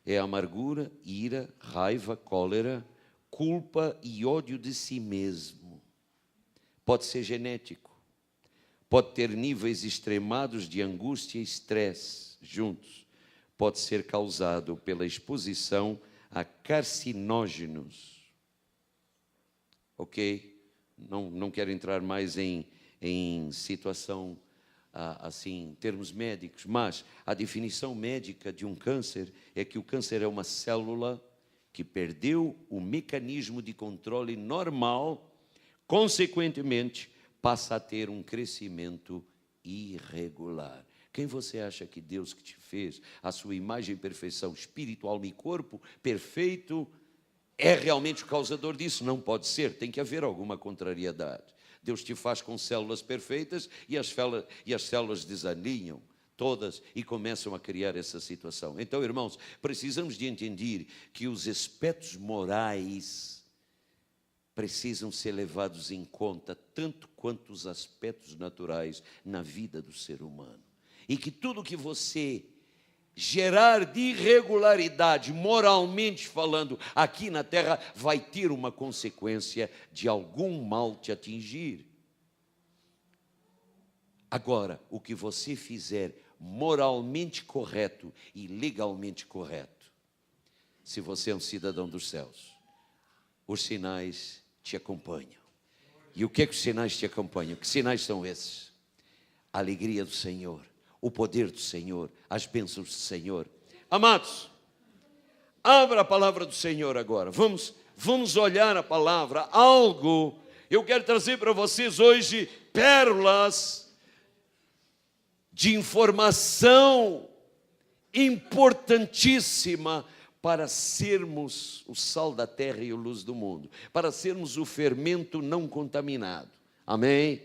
é amargura, ira, raiva, cólera, culpa e ódio de si mesmo. Pode ser genético, pode ter níveis extremados de angústia e estresse juntos, pode ser causado pela exposição a carcinógenos. Ok? Não quero entrar mais em situação assim, em termos médicos, mas a definição médica de um câncer é que o câncer é uma célula que perdeu o mecanismo de controle normal, consequentemente, passa a ter um crescimento irregular. Quem você acha que Deus que te fez, a sua imagem e perfeição espiritual e corpo perfeito, é realmente o causador disso? Não pode ser, tem que haver alguma contrariedade. Deus te faz com células perfeitas e as células desalinham todas e começam a criar essa situação. Então, irmãos, precisamos de entender que os aspectos morais precisam ser levados em conta tanto quanto os aspectos naturais na vida do ser humano. E que tudo que você gerar de irregularidade, moralmente falando, aqui na terra, vai ter uma consequência de algum mal te atingir. Agora, o que você fizer moralmente correto e legalmente correto, se você é um cidadão dos céus, os sinais te acompanham. E o que é que os sinais te acompanham? Que sinais são esses? A alegria do Senhor, o poder do Senhor, as bênçãos do Senhor. Amados, abra a palavra do Senhor agora. Vamos olhar a palavra. Algo, eu quero trazer para vocês hoje pérolas de informação importantíssima para sermos o sal da terra e a luz do mundo, para sermos o fermento não contaminado. Amém?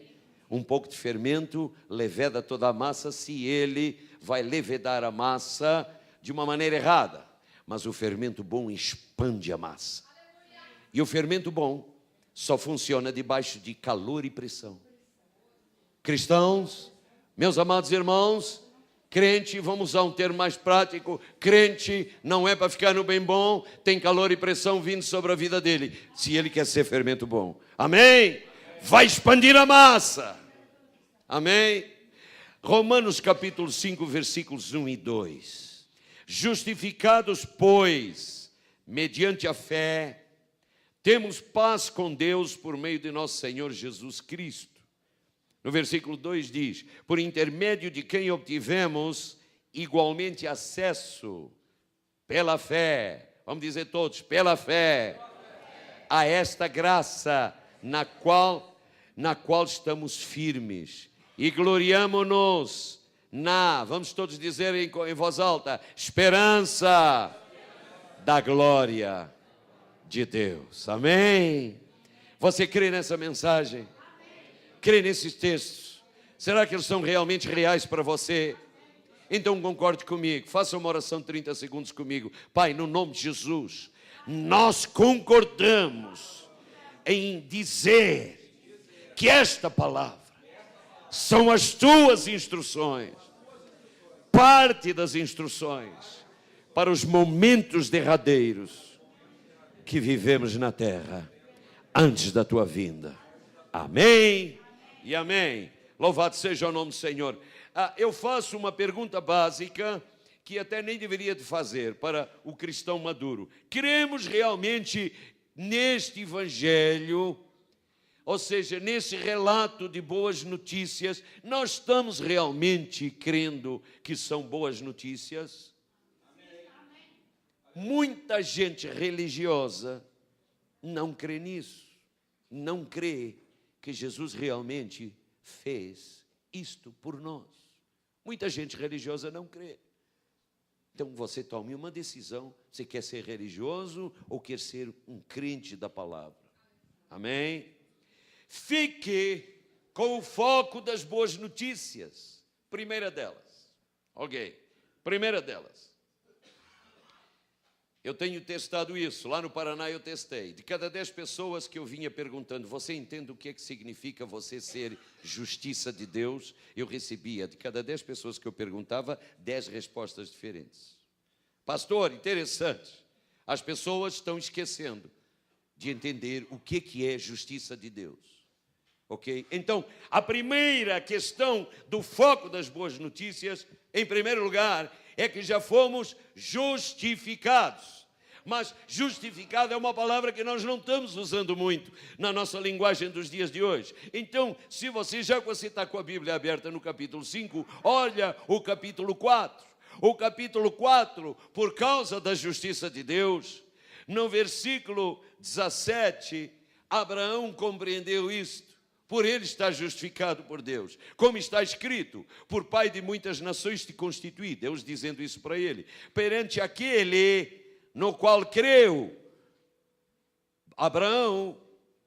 Um pouco de fermento leveda toda a massa se ele vai levedar a massa de uma maneira errada. Mas o fermento bom expande a massa. E o fermento bom só funciona debaixo de calor e pressão. Cristãos, meus amados irmãos, crente, vamos usar um termo mais prático, crente não é para ficar no bem bom, tem calor e pressão vindo sobre a vida dele, se ele quer ser fermento bom. Amém? Vai expandir a massa. Amém? Romanos capítulo 5, versículos 1 e 2. Justificados, pois, mediante a fé, temos paz com Deus por meio de nosso Senhor Jesus Cristo. No versículo 2 diz, por intermédio de quem obtivemos igualmente acesso pela fé, vamos dizer todos, pela fé, a esta graça na qual estamos firmes. E gloriamo-nos vamos todos dizer em voz alta, esperança da glória de Deus. Amém? Você crê nessa mensagem? Crê nesses textos? Será que eles são realmente reais para você? Então concorde comigo, faça uma oração de 30 segundos comigo. Pai, no nome de Jesus, nós concordamos em dizer que esta palavra são as tuas instruções, parte das instruções para os momentos derradeiros que vivemos na terra antes da tua vinda. Amém e amém. Louvado seja o nome do Senhor. Eu faço uma pergunta básica que até nem deveria de fazer para o cristão maduro. Cremos realmente neste evangelho? Ou seja, nesse relato de boas notícias, nós estamos realmente crendo que são boas notícias? Amém. Muita gente religiosa não crê nisso, não crê que Jesus realmente fez isto por nós. Muita gente religiosa não crê. Então você tome uma decisão, você quer ser religioso ou quer ser um crente da palavra? Amém? Fique com o foco das boas notícias. Primeira delas. Ok. Primeira delas. Eu tenho testado isso. Lá no Paraná eu testei. De cada 10 pessoas que eu vinha perguntando, você entende o que é que significa você ser justiça de Deus? Eu recebia, de cada 10 pessoas que eu perguntava, 10 respostas diferentes. Pastor, interessante. As pessoas estão esquecendo de entender o que é justiça de Deus. Ok? Então, a primeira questão do foco das boas notícias, em primeiro lugar, é que já fomos justificados. Mas justificado é uma palavra que nós não estamos usando muito na nossa linguagem dos dias de hoje. Então, se você está com a Bíblia aberta no capítulo 5, olha o capítulo 4. O capítulo 4, por causa da justiça de Deus, no versículo 17, Abraão compreendeu isto. Por ele estar justificado por Deus. Como está escrito, por pai de muitas nações te constituí. Deus dizendo isso para ele. Perante aquele no qual creu. Abraão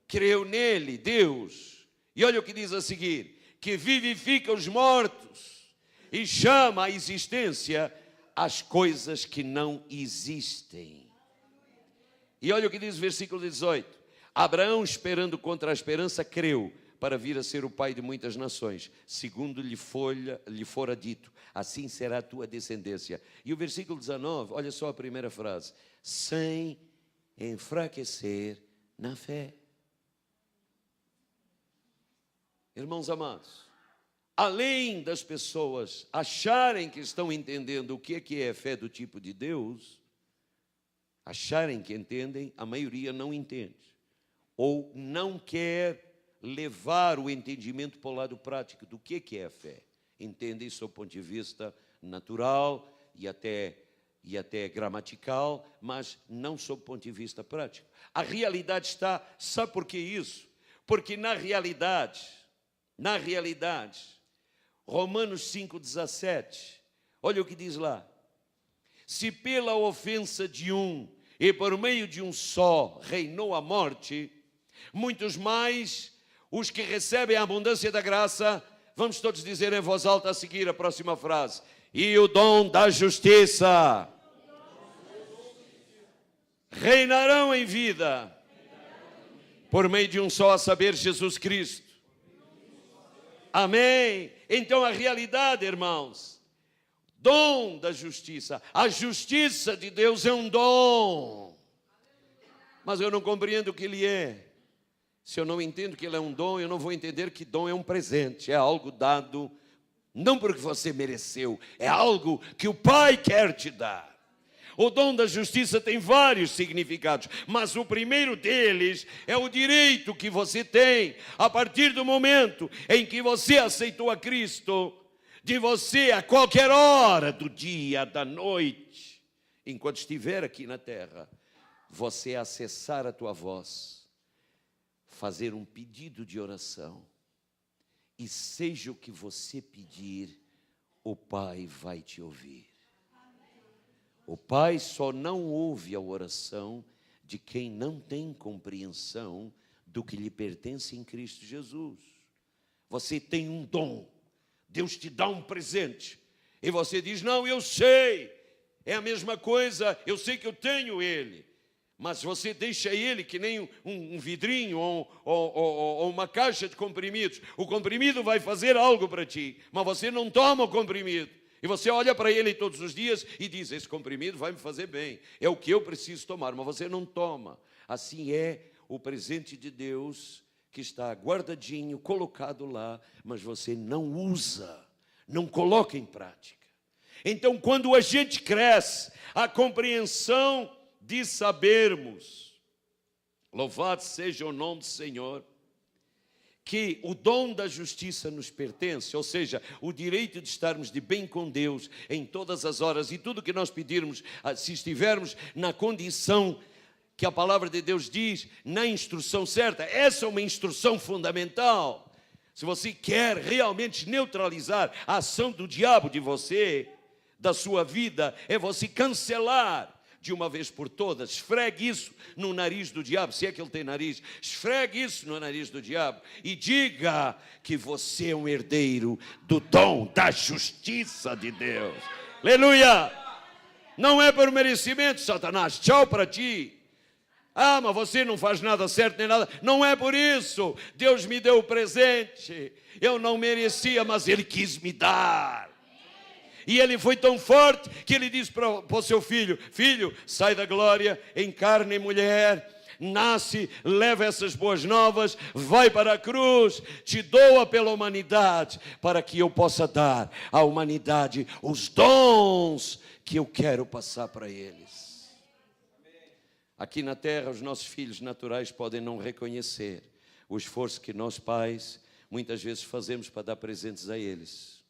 creu nele, Deus. E olha o que diz a seguir. Que vivifica os mortos e chama à existência as coisas que não existem. E olha o que diz o versículo 18. Abraão, esperando contra a esperança, creu para vir a ser o pai de muitas nações, segundo lhe fora dito, assim será a tua descendência. E o versículo 19, olha só a primeira frase, sem enfraquecer na fé. Irmãos amados, além das pessoas acharem que estão entendendo o que é fé do tipo de Deus, acharem que entendem, a maioria não entende, ou não quer levar o entendimento para o lado prático do que é a fé. Entendem sob o ponto de vista natural e até gramatical, mas não sob o ponto de vista prático. A realidade está, sabe por que isso? Porque na realidade, Romanos 5,17, olha o que diz lá. Se pela ofensa de um e por meio de um só reinou a morte, muitos mais os que recebem a abundância da graça, vamos todos dizer em voz alta a seguir a próxima frase. E o dom da justiça reinarão em vida por meio de um só, a saber, Jesus Cristo. Amém? Então a realidade, irmãos, dom da justiça. A justiça de Deus é um dom. Mas eu não compreendo o que ele é. Se eu não entendo que ele é um dom, eu não vou entender que dom é um presente, é algo dado, não porque você mereceu, é algo que o Pai quer te dar. O dom da justiça tem vários significados, mas o primeiro deles é o direito que você tem, a partir do momento em que você aceitou a Cristo, de você a qualquer hora do dia, da noite, enquanto estiver aqui na terra, você acessar a tua voz, fazer um pedido de oração, e seja o que você pedir, o Pai vai te ouvir. O Pai só não ouve a oração de quem não tem compreensão do que lhe pertence em Cristo Jesus. Você tem um dom, Deus te dá um presente, e você diz, não, eu sei, é a mesma coisa, eu sei que eu tenho ele. Mas você deixa ele que nem um vidrinho ou uma caixa de comprimidos. O comprimido vai fazer algo para ti, mas você não toma o comprimido. E você olha para ele todos os dias e diz, esse comprimido vai me fazer bem, é o que eu preciso tomar, mas você não toma. Assim é o presente de Deus que está guardadinho, colocado lá, mas você não usa, não coloca em prática. Então, quando a gente cresce, a compreensão de sabermos, louvado seja o nome do Senhor, que o dom da justiça nos pertence, ou seja, o direito de estarmos de bem com Deus em todas as horas, e tudo que nós pedirmos, se estivermos na condição que a palavra de Deus diz, na instrução certa, essa é uma instrução fundamental. Se você quer realmente neutralizar a ação do diabo de você, da sua vida, é você cancelar de uma vez por todas, esfregue isso no nariz do diabo, se é que ele tem nariz, esfregue isso no nariz do diabo e diga que você é um herdeiro do dom da justiça de Deus. Aleluia! Não é por merecimento, Satanás, tchau para ti. Ah, mas você não faz nada certo nem nada. Não é por isso. Deus me deu o presente. Eu não merecia, mas Ele quis me dar. E ele foi tão forte que ele disse para o seu filho, filho, sai da glória, encarna em mulher, nasce, leva essas boas novas, vai para a cruz, te doa pela humanidade, para que eu possa dar à humanidade os dons que eu quero passar para eles. Aqui na terra, os nossos filhos naturais podem não reconhecer o esforço que nós, pais, muitas vezes fazemos para dar presentes a eles.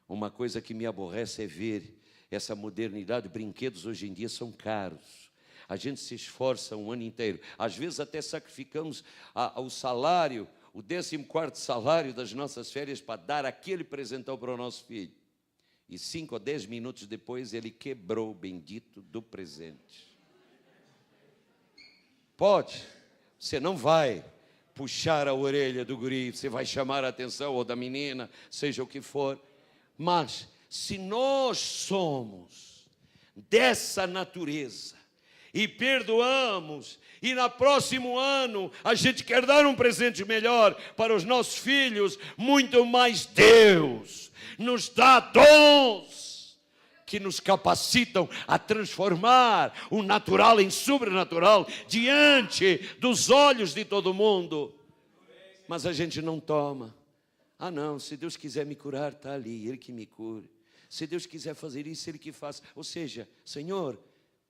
Uma coisa que me aborrece é ver essa modernidade. Brinquedos hoje em dia são caros. A gente se esforça um ano inteiro. Às vezes até sacrificamos o salário, o 14º salário das nossas férias para dar aquele presentão para o nosso filho. E 5 ou 10 minutos depois ele quebrou o bendito do presente. Pode, você não vai puxar a orelha do guri, você vai chamar a atenção, ou da menina, seja o que for. Mas, se nós somos dessa natureza e perdoamos, e no próximo ano a gente quer dar um presente melhor para os nossos filhos, muito mais Deus nos dá dons que nos capacitam a transformar o natural em sobrenatural diante dos olhos de todo mundo. Mas a gente não toma. Ah, não, se Deus quiser me curar, está ali, Ele que me cure. Se Deus quiser fazer isso, Ele que faz. Ou seja, Senhor,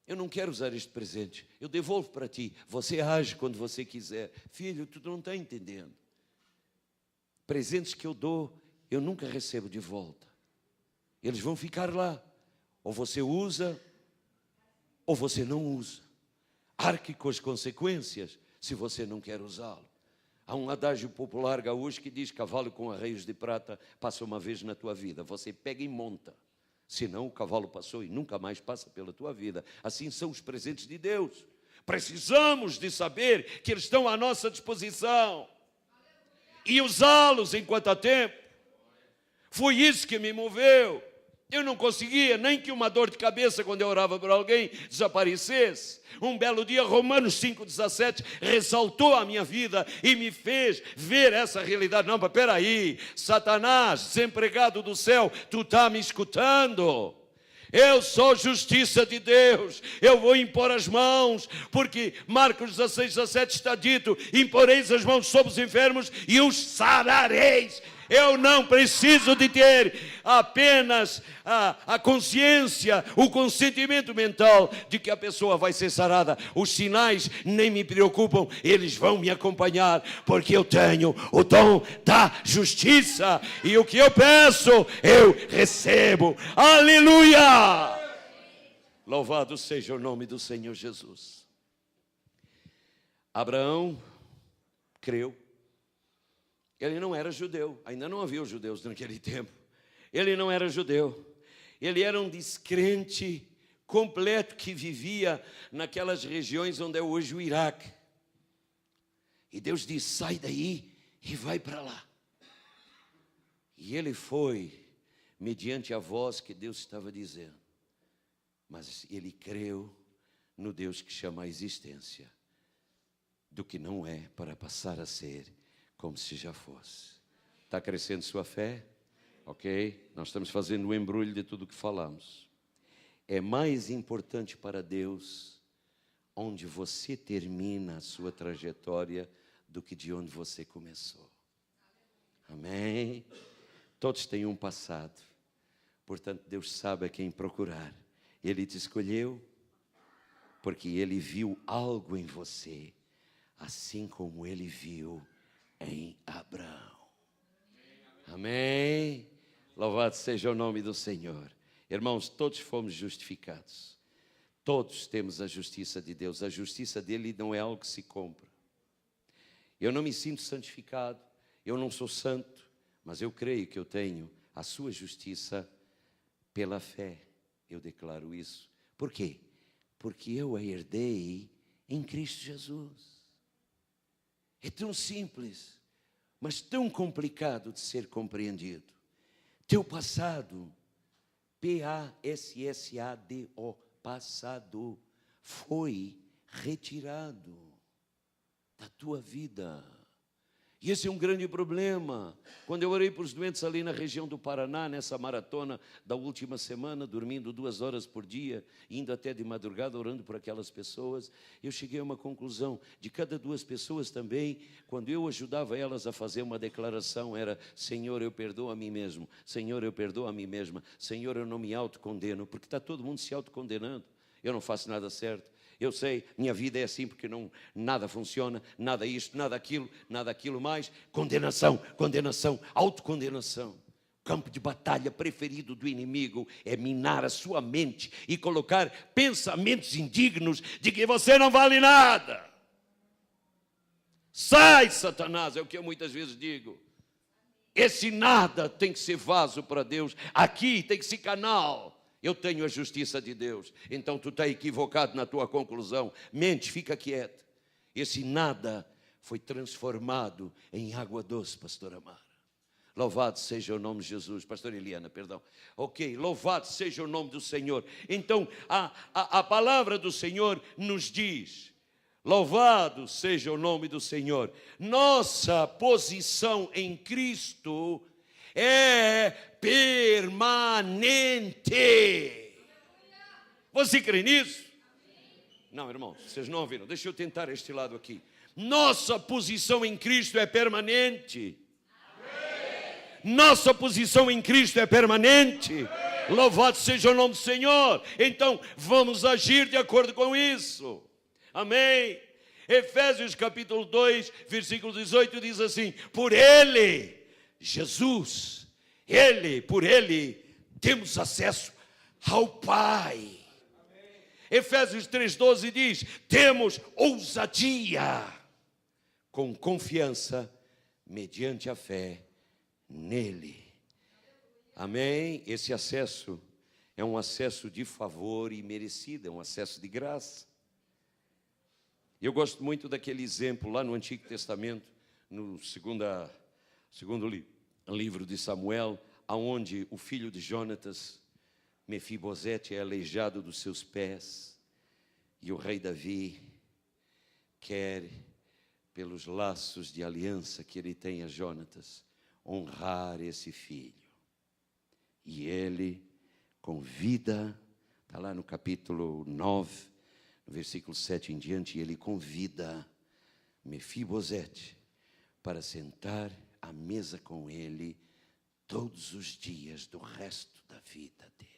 eu não quero usar este presente, eu devolvo para ti, você age quando você quiser. Filho, tu não está entendendo. Presentes que eu dou, eu nunca recebo de volta. Eles vão ficar lá. Ou você usa, ou você não usa. Arque com as consequências, se você não quer usá-lo. Há um adágio popular gaúcho que diz: cavalo com arreios de prata passa uma vez na tua vida. Você pega e monta. Senão o cavalo passou e nunca mais passa pela tua vida. Assim são os presentes de Deus. Precisamos de saber que eles estão à nossa disposição e usá-los enquanto há tempo. Foi isso que me moveu. Eu não conseguia nem que uma dor de cabeça, quando eu orava por alguém, desaparecesse. Um belo dia, Romanos 5,17 ressaltou a minha vida e me fez ver essa realidade. Não, mas peraí, Satanás, desempregado do céu, tu está me escutando? Eu sou justiça de Deus, eu vou impor as mãos, porque Marcos 16,17 está dito: imporeis as mãos sobre os enfermos e os sarareis. Eu não preciso de ter apenas a consciência, o consentimento mental de que a pessoa vai ser sarada. Os sinais nem me preocupam, eles vão me acompanhar, porque eu tenho o dom da justiça. E o que eu peço, eu recebo. Aleluia! Louvado seja o nome do Senhor Jesus. Abraão creu. Ele não era judeu, ainda não havia os judeus naquele tempo. Ele não era judeu, ele era um descrente completo que vivia naquelas regiões onde é hoje o Iraque. E Deus disse: sai daí e vai para lá. E ele foi, mediante a voz que Deus estava dizendo. Mas ele creu no Deus que chama a existência do que não é para passar a ser como se já fosse. Está crescendo sua fé? Ok? Nós estamos fazendo um embrulho de tudo que falamos. É mais importante para Deus onde você termina a sua trajetória do que de onde você começou. Amém? Todos têm um passado. Portanto, Deus sabe a quem procurar. Ele te escolheu porque Ele viu algo em você, assim como Ele viu em Abraão. Amém? Louvado seja o nome do Senhor. Irmãos, todos fomos justificados. Todos temos a justiça de Deus. A justiça dele não é algo que se compra. Eu não me sinto santificado, eu não sou santo, mas eu creio que eu tenho a sua justiça pela fé. Eu declaro isso. Por quê? Porque eu a herdei em Cristo Jesus. É tão simples, mas tão complicado de ser compreendido. Teu passado, P-A-S-S-A-D-O, passado, foi retirado da tua vida. E esse é um grande problema. Quando eu orei por os doentes ali na região do Paraná, nessa maratona da última semana, dormindo 2 horas por dia, indo até de madrugada orando por aquelas pessoas, eu cheguei a uma conclusão: de cada 2 pessoas também, quando eu ajudava elas a fazer uma declaração, era: Senhor, eu perdoo a mim mesmo, Senhor, eu perdoo a mim mesma, Senhor, eu não me autocondeno, porque está todo mundo se autocondenando. Eu não faço nada certo, eu sei, minha vida é assim porque não, nada funciona, nada isto, nada aquilo mais. Condenação, condenação, autocondenação. O campo de batalha preferido do inimigo é minar a sua mente e colocar pensamentos indignos de que você não vale nada. Sai, Satanás, é o que eu muitas vezes digo. Esse nada tem que ser vaso para Deus. Aqui tem que ser canal. Eu tenho a justiça de Deus. Então tu está equivocado na tua conclusão. Mente, fica quieto. Esse nada foi transformado em água doce, pastor Amara. Louvado seja o nome de Jesus. Pastor Eliana, perdão. Ok, louvado seja o nome do Senhor. Então, a palavra do Senhor nos diz: louvado seja o nome do Senhor. Nossa posição em Cristo é permanente. Você crê nisso? Não, irmão, vocês não ouviram. Deixa eu tentar este lado aqui. Nossa posição em Cristo é permanente. Nossa posição em Cristo é permanente. Louvado seja o nome do Senhor. Então, vamos agir de acordo com isso. Amém? Efésios capítulo 2, versículo 18 diz assim: por Ele, Jesus, por Ele, temos acesso ao Pai. Efésios 3,12 diz: temos ousadia, com confiança, mediante a fé nele. Amém? Esse acesso é um acesso de favor e merecido, é um acesso de graça. Eu gosto muito daquele exemplo lá no Antigo Testamento, no segundo livro de Samuel, aonde o filho de Jonatas, Mefibosete, é aleijado dos seus pés, e o rei Davi quer, pelos laços de aliança que ele tem a Jonatas, honrar esse filho. E ele convida, está lá no capítulo 9, no versículo 7 em diante, ele convida Mefibosete para sentar à mesa com ele todos os dias do resto da vida dele.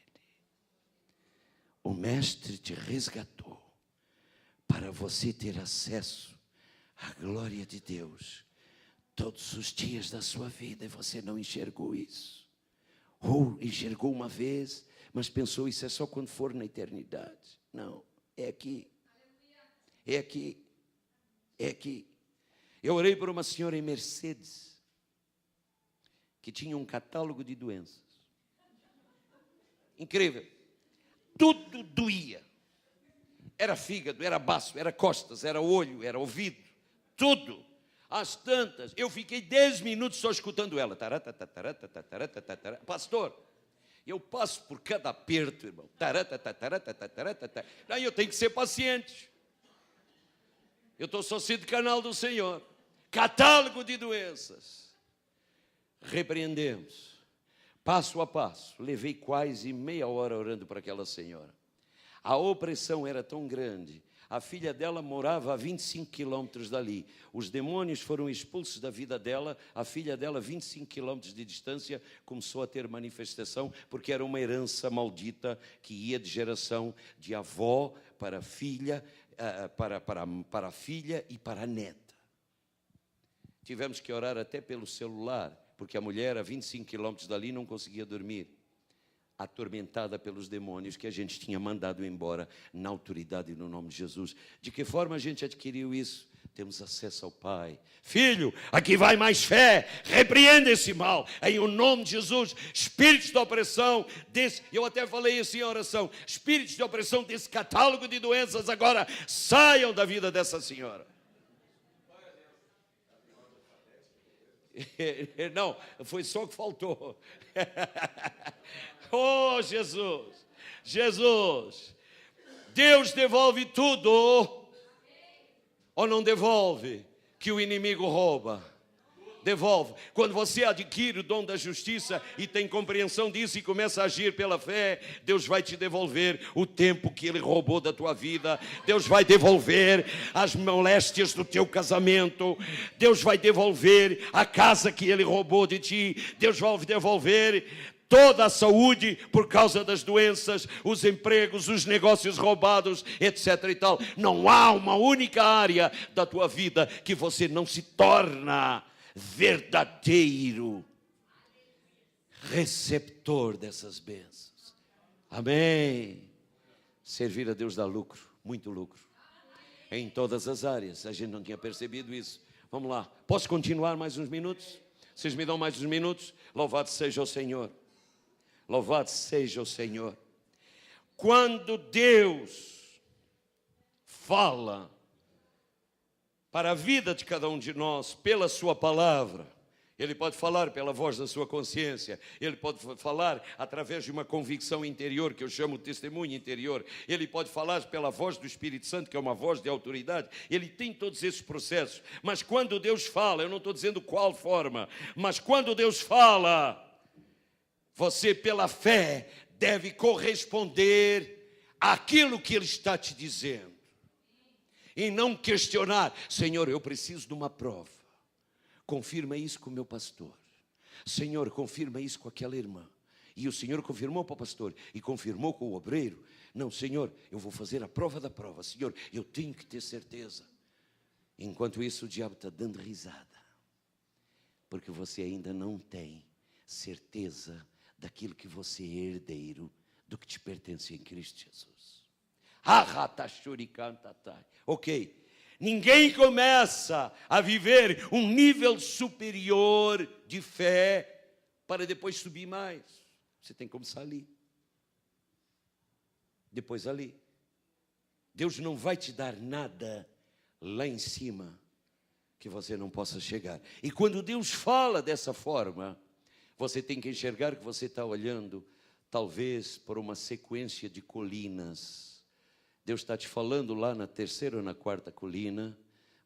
O mestre te resgatou para você ter acesso à glória de Deus todos os dias da sua vida, e você não enxergou isso. Ou enxergou uma vez, mas pensou, isso é só quando for na eternidade. Não, é aqui. É aqui. É aqui. Eu orei por uma senhora em Mercedes, que tinha um catálogo de doenças. Incrível. Tudo doía. Era fígado, era baço, era costas, era olho, era ouvido. Tudo. Às tantas, eu fiquei 10 minutos só escutando ela. Pastor, eu passo por cada aperto, irmão. Aí eu tenho que ser paciente. Eu estou só sendo canal do Senhor. Catálogo de doenças. Repreendemos. Passo a passo. Levei quase meia hora orando para aquela senhora. A opressão era tão grande. A filha dela morava a 25 quilômetros dali. Os demônios foram expulsos da vida dela. A filha dela, 25 quilômetros de distância, começou a ter manifestação, porque era uma herança maldita que ia de geração de avó para filha, para a filha e para a neta. Tivemos que orar até pelo celular, porque a mulher, a 25 quilômetros dali, não conseguia dormir, atormentada pelos demônios que a gente tinha mandado embora na autoridade e no nome de Jesus. De que forma a gente adquiriu isso? Temos acesso ao Pai. Filho, aqui vai mais fé. Repreenda esse mal em o nome de Jesus. Espíritos de opressão eu até falei assim em oração, espíritos de opressão desse catálogo de doenças agora saiam da vida dessa senhora. Não, foi só o que faltou. Oh, Jesus, Jesus, Deus devolve tudo, ou não devolve, que o inimigo rouba? Devolve. Quando você adquire o dom da justiça e tem compreensão disso e começa a agir pela fé, Deus vai te devolver o tempo que Ele roubou da tua vida. Deus vai devolver as moléstias do teu casamento. Deus vai devolver a casa que Ele roubou de ti. Deus vai devolver toda a saúde por causa das doenças, os empregos, os negócios roubados, etc. e tal. Não há uma única área da tua vida que você não se torna verdadeiro receptor dessas bênçãos. Amém. Servir a Deus dá lucro, muito lucro. Em todas as áreas. A gente não tinha percebido isso. Vamos lá. Posso continuar mais uns minutos? Vocês me dão mais uns minutos? Louvado seja o Senhor. Louvado seja o Senhor. Quando Deus fala para a vida de cada um de nós, pela sua palavra, Ele pode falar pela voz da sua consciência, Ele pode falar através de uma convicção interior, que eu chamo de testemunho interior, Ele pode falar pela voz do Espírito Santo, que é uma voz de autoridade. Ele tem todos esses processos. Mas quando Deus fala, eu não estou dizendo qual forma, mas quando Deus fala, você pela fé deve corresponder àquilo que Ele está te dizendo. E não questionar: Senhor, eu preciso de uma prova. Confirma isso com o meu pastor. Senhor, confirma isso com aquela irmã. E o Senhor confirmou para o pastor e confirmou com o obreiro. Não, Senhor, eu vou fazer a prova da prova. Senhor, eu tenho que ter certeza. Enquanto isso, o diabo está dando risada. Porque você ainda não tem certeza daquilo que você é herdeiro, do que te pertence em Cristo Jesus. Ok. Ninguém começa a viver um nível superior de fé para depois subir mais. Você tem que começar ali. Depois ali. Deus não vai te dar nada lá em cima que você não possa chegar. E quando Deus fala dessa forma, você tem que enxergar que você está olhando talvez por uma sequência de colinas. Deus está te falando lá na terceira ou na quarta colina,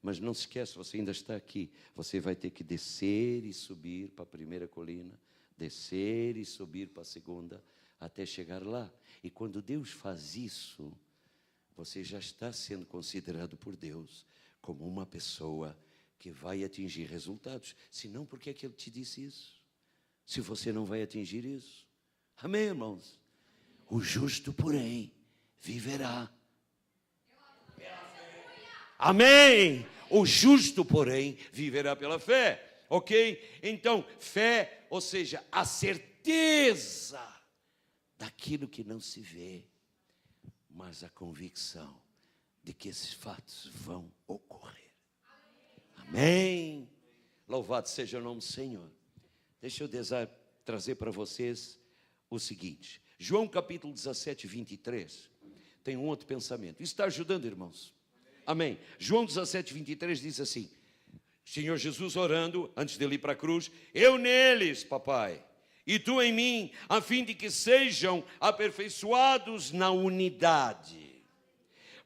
mas não se esquece, você ainda está aqui. Você vai ter que descer e subir para a primeira colina, descer e subir para a segunda, até chegar lá. E quando Deus faz isso, você já está sendo considerado por Deus como uma pessoa que vai atingir resultados. Senão, por que é que Ele te disse isso? Se você não vai atingir isso. Amém, irmãos? O justo, porém, viverá. Amém! O justo, porém, viverá pela fé. Ok? Então, fé, ou seja, a certeza daquilo que não se vê, mas a convicção de que esses fatos vão ocorrer. Amém! Louvado seja o nome do Senhor. Deixa eu trazer para vocês o seguinte. João capítulo 17, 23. Tem um outro pensamento. Isso está ajudando, irmãos? Amém. João 17, 23 diz assim: Senhor Jesus orando, antes dele ir para a cruz: eu neles, papai, e tu em mim, a fim de que sejam aperfeiçoados na unidade,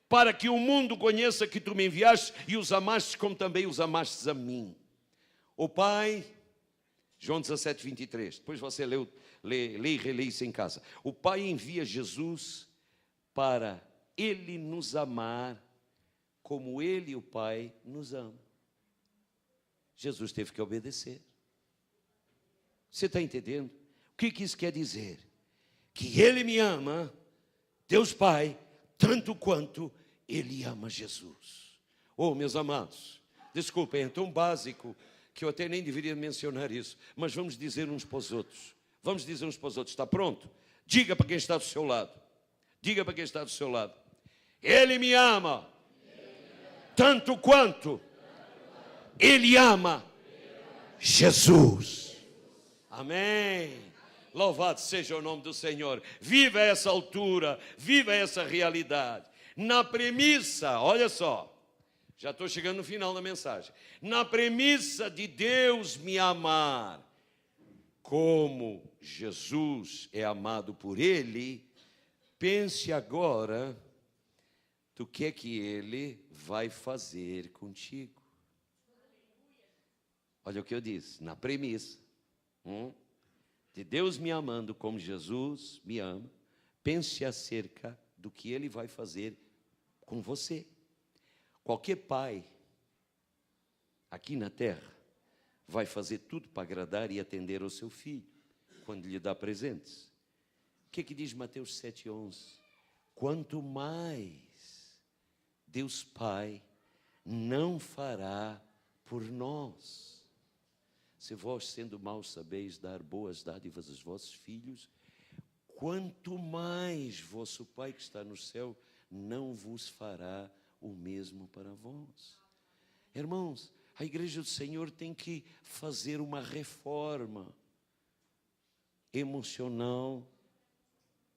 para que o mundo conheça que tu me enviaste e os amaste como também os amastes a mim. O Pai, João 17, 23, depois você lê e relê isso em casa. O Pai envia Jesus para Ele nos amar como Ele, o Pai, nos ama. Jesus teve que obedecer. Você está entendendo? O que isso quer dizer? Que Ele me ama, Deus Pai, tanto quanto Ele ama Jesus. Oh, meus amados, desculpem, é tão básico que eu até nem deveria mencionar isso, mas vamos dizer uns para os outros. Vamos dizer uns para os outros. Está pronto? Diga para quem está do seu lado. Diga para quem está do seu lado. Ele me ama, tanto quanto Ele ama Jesus. Amém. Louvado seja o nome do Senhor. Viva essa altura, viva essa realidade. Na premissa, olha só, já estou chegando no final da mensagem. Na premissa de Deus me amar, como Jesus é amado por Ele, pense agora do que é que Ele vai fazer contigo. Olha o que eu disse, na premissa de Deus me amando como Jesus me ama, pense acerca do que Ele vai fazer com você. Qualquer pai aqui na terra vai fazer tudo para agradar e atender ao seu filho. quando lhe dá presentes. O que diz Mateus 7,11? Quanto mais Deus Pai não fará por nós, se vós, sendo maus, sabeis dar boas dádivas aos vossos filhos, quanto mais vosso Pai que está no céu não vos fará o mesmo para vós. Irmãos, a igreja do Senhor tem que fazer uma reforma emocional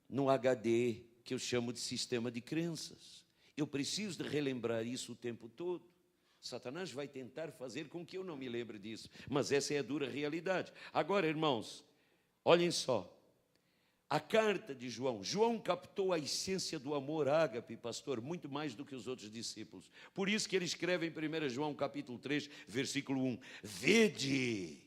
no HD, que eu chamo de sistema de crenças. Eu preciso de relembrar isso o tempo todo. Satanás vai tentar fazer com que eu não me lembre disso, mas essa é a dura realidade. Agora, irmãos, olhem só. A carta de João. João captou a essência do amor ágape, pastor, muito mais do que os outros discípulos. Por isso que ele escreve em 1 João capítulo 3, versículo 1. Vede,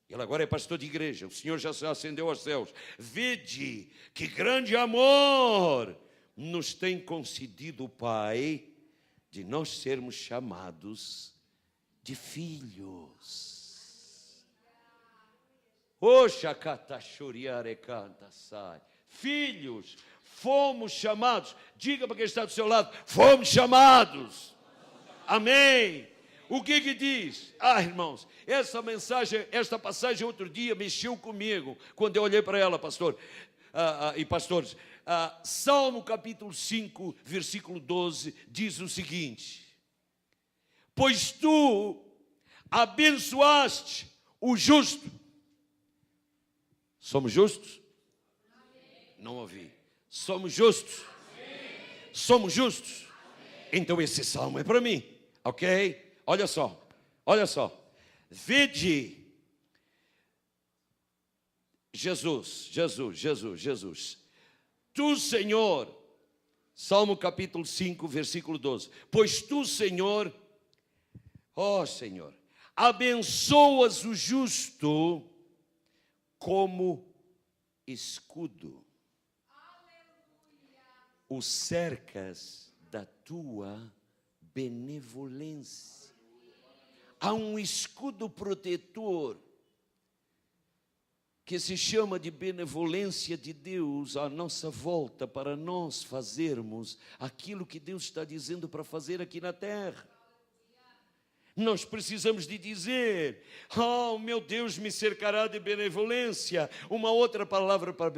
ele agora é pastor de igreja, o Senhor já se ascendeu aos céus. Vede que grande amor nos tem concedido o Pai, de nós sermos chamados de filhos. Filhos, fomos chamados. Diga para quem está do seu lado: fomos chamados. Amém. O que diz? Irmãos, essa mensagem, esta passagem outro dia mexeu comigo, quando eu olhei para ela, pastor e pastores. Salmo capítulo 5, versículo 12, diz o seguinte: pois tu abençoaste o justo. Somos justos? Amém. Não ouvi. Somos justos? Amém. Somos justos? Amém. Então esse salmo é para mim, ok? Olha só. Vede, Jesus. Tu, Senhor, Salmo capítulo 5, versículo 12. Pois tu, Senhor, Senhor, abençoas o justo como escudo. O cercas da tua benevolência. Há um escudo protetor que se chama de benevolência de Deus à nossa volta, para nós fazermos aquilo que Deus está dizendo para fazer aqui na terra. Nós precisamos de dizer: meu Deus me cercará de benevolência. Uma outra palavra para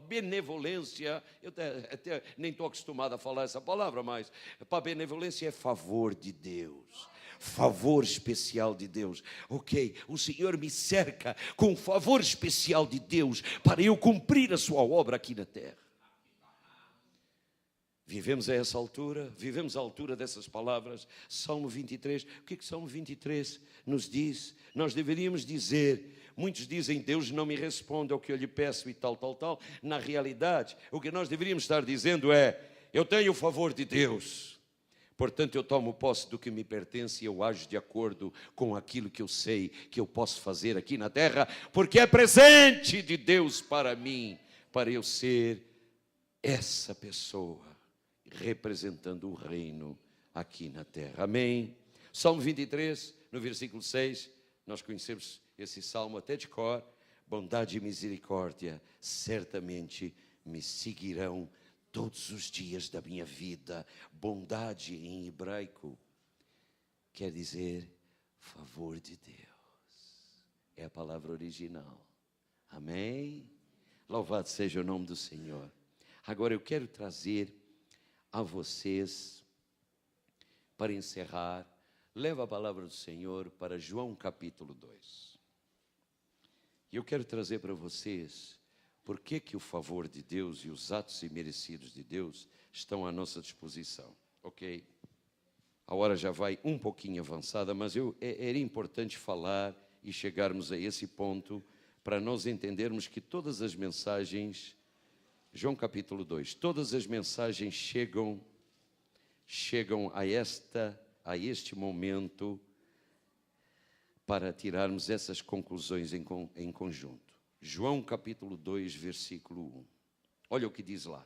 benevolência, eu até nem estou acostumado a falar essa palavra, mas para benevolência é favor de Deus, favor especial de Deus. Ok, o Senhor me cerca com um favor especial de Deus para eu cumprir a sua obra aqui na terra. Vivemos a essa altura, vivemos à altura dessas palavras. Salmo 23, o que Salmo 23 nos diz? Nós deveríamos dizer, muitos dizem: Deus não me responde ao que eu lhe peço e tal. Na realidade, o que nós deveríamos estar dizendo é: eu tenho o favor de Deus, portanto eu tomo posse do que me pertence e eu ajo de acordo com aquilo que eu sei que eu posso fazer aqui na terra, porque é presente de Deus para mim, para eu ser essa pessoa representando o reino aqui na terra. Amém? Salmo 23, no versículo 6, nós conhecemos esse salmo até de cor. Bondade e misericórdia certamente me seguirão todos os dias da minha vida. Bondade em hebraico quer dizer favor de Deus. É a palavra original. Amém? Louvado seja o nome do Senhor. Agora eu quero trazer a vocês, para encerrar, leva a palavra do Senhor para João capítulo 2. E eu quero trazer para vocês por que o favor de Deus e os atos imerecidos de Deus estão à nossa disposição, ok? A hora já vai um pouquinho avançada, mas era importante falar e chegarmos a esse ponto para nós entendermos que todas as mensagens, João capítulo 2, todas as mensagens chegam a este momento para tirarmos essas conclusões em conjunto. João capítulo 2, versículo 1. Olha o que diz lá.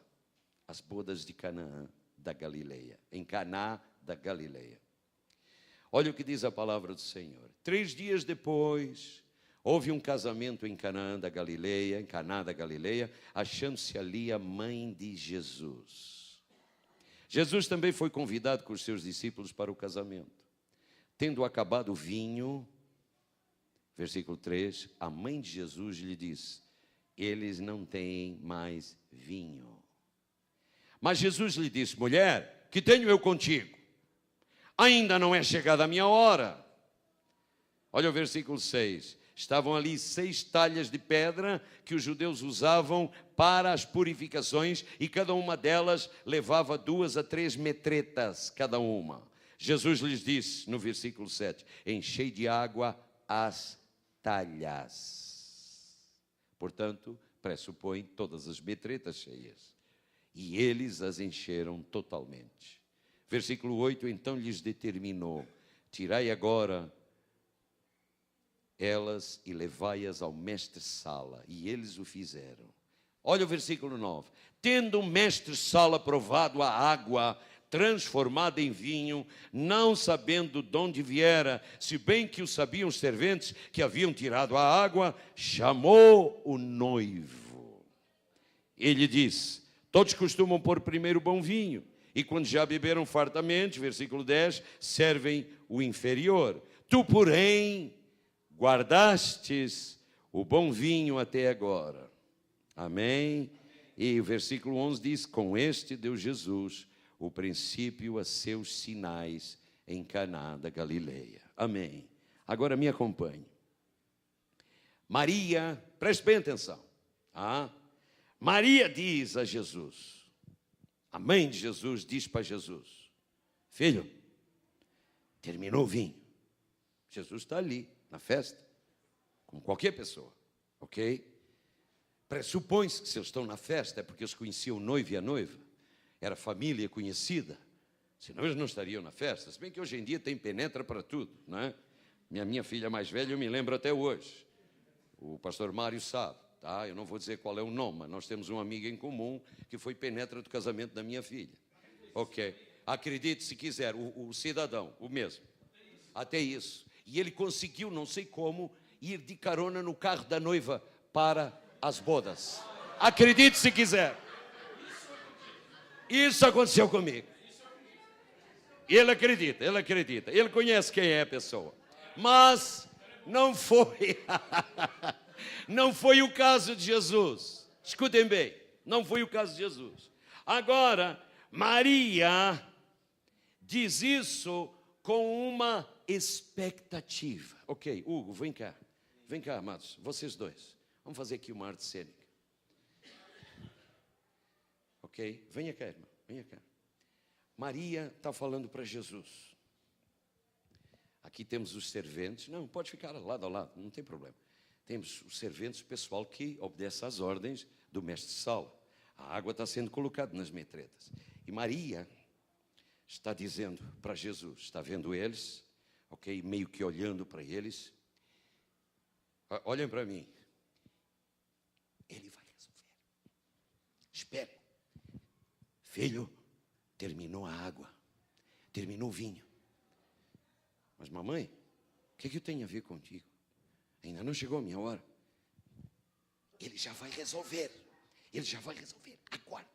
As bodas de Canaã da Galileia. Em Caná da Galileia. Olha o que diz a palavra do Senhor. 3 dias depois, Houve um casamento em Canaã da Galileia, achando-se ali a mãe de Jesus. Jesus também foi convidado com os seus discípulos para o casamento. Tendo acabado o vinho, versículo 3, a mãe de Jesus lhe disse: eles não têm mais vinho. Mas Jesus lhe disse: mulher, que tenho eu contigo? Ainda não é chegada a minha hora. Olha o versículo 6. Estavam ali 6 talhas de pedra que os judeus usavam para as purificações, e cada uma delas levava 2 a 3 metretas, cada uma. Jesus lhes disse, no versículo 7, enchei de água as talhas. Portanto, pressupõe todas as metretas cheias. E eles as encheram totalmente. Versículo 8, então lhes determinou: tirai agora elas e levai-as ao mestre-sala. E eles o fizeram. Olha o versículo 9. Tendo o mestre-sala provado a água transformada em vinho, não sabendo de onde viera, se bem que o sabiam os serventes que haviam tirado a água, chamou o noivo. Ele disse: todos costumam pôr primeiro o bom vinho, e quando já beberam fartamente, versículo 10, servem o inferior. Tu, porém, guardastes o bom vinho até agora. Amém? E o versículo 11 diz: com este deu Jesus o princípio a seus sinais em Caná da Galileia. Amém. Agora me acompanhe. Maria, preste bem atenção. Maria diz a Jesus, a mãe de Jesus diz para Jesus: filho, terminou o vinho. Jesus está ali, na festa, como qualquer pessoa, ok? Pressupõe-se que se eles estão na festa é porque eles conheciam o noivo e a noiva, era família conhecida, senão eles não estariam na festa. Se bem que hoje em dia tem penetra para tudo, não é? Minha filha mais velha, eu me lembro até hoje, o pastor Mário sabe, tá? Eu não vou dizer qual é o nome, mas nós temos um amigo em comum que foi penetra do casamento da minha filha, ok? Acredite se quiser, o cidadão, o mesmo, até isso. E ele conseguiu, não sei como, ir de carona no carro da noiva para as bodas. Acredite se quiser. Isso aconteceu comigo. Ele acredita, ele conhece quem é a pessoa. Mas não foi, não foi o caso de Jesus. Escutem bem, não foi o caso de Jesus. Agora, Maria diz isso com uma expectativa. Ok, Hugo, vem cá, amados, vocês dois. Vamos fazer aqui uma arte cênica. Ok? Venha cá, irmão, venha cá. Maria está falando para Jesus. Aqui temos os serventes. Não, pode ficar lado a lado, não tem problema. Temos os serventes, o pessoal que obedece às ordens do mestre-sala. A água está sendo colocada nas metretas. E Maria está dizendo para Jesus, está vendo eles, ok? Meio que olhando para eles. Olhem para mim. Ele vai resolver. Espere. Filho, terminou a água, terminou o vinho. Mas mamãe, o que eu tenho a ver contigo? Ainda não chegou a minha hora. Ele já vai resolver. Aguarda.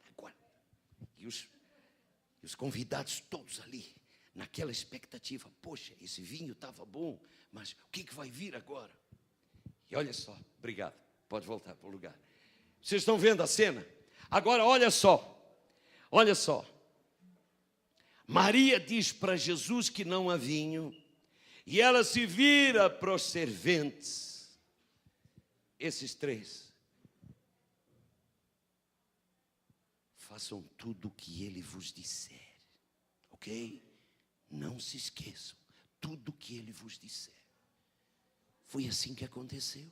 E os convidados todos ali, naquela expectativa. Poxa, esse vinho estava bom, mas o que vai vir agora? E olha só, obrigado, pode voltar para o lugar. Vocês estão vendo a cena? Agora olha só. Maria diz para Jesus que não há vinho, e ela se vira para os serventes. Esses 3. Façam tudo o que ele vos disser, ok? Não se esqueçam, tudo o que ele vos disser. Foi assim que aconteceu.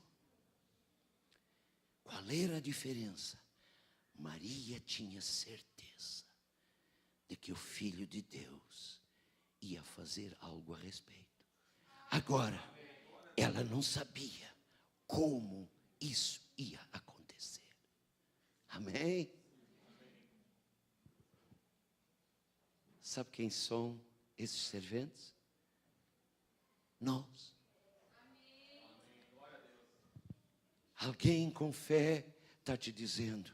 Qual era a diferença? Maria tinha certeza de que o Filho de Deus ia fazer algo a respeito. Agora, ela não sabia como isso ia acontecer. Amém? Sabe quem são esses serventes? Nós. Alguém com fé está te dizendo: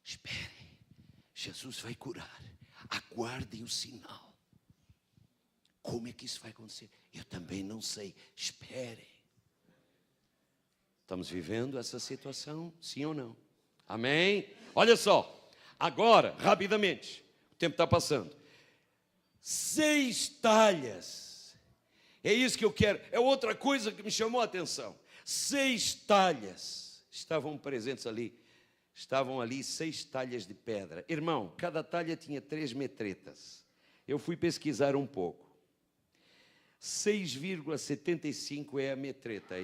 espere, Jesus vai curar, aguardem o sinal. Como é que isso vai acontecer? Eu também não sei, esperem. Estamos vivendo essa situação, sim ou não? Amém? Olha só, agora, rapidamente, o tempo está passando. 6 talhas, é isso que eu quero, é outra coisa que me chamou a atenção. 6 talhas estavam presentes ali, estavam ali 6 talhas de pedra. Irmão, cada talha tinha 3 metretas. Eu fui pesquisar um pouco. 6,75 é a metreta,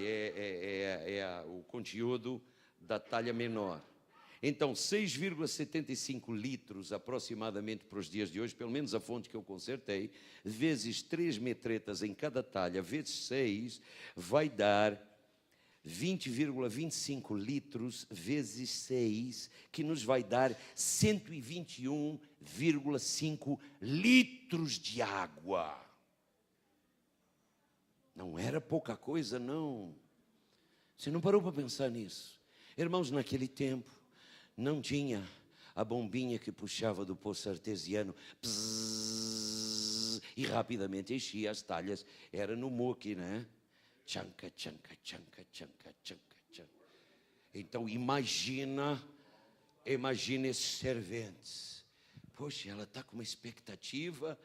o conteúdo da talha menor. Então, 6,75 litros aproximadamente para os dias de hoje, pelo menos a fonte que eu consertei, vezes 3 metretas em cada talha, vezes 6, vai dar 20,25 litros vezes 6, que nos vai dar 121,5 litros de água. Não era pouca coisa, não. Você não parou para pensar nisso? Irmãos, naquele tempo, não tinha a bombinha que puxava do poço artesiano, pzzz, e rapidamente enchia as talhas. Era no muque, né? Tchanca, tchanca, tchanca, tchanca, tchanca, tchanca. Então, imagina esses serventes. Poxa, ela está com uma expectativa.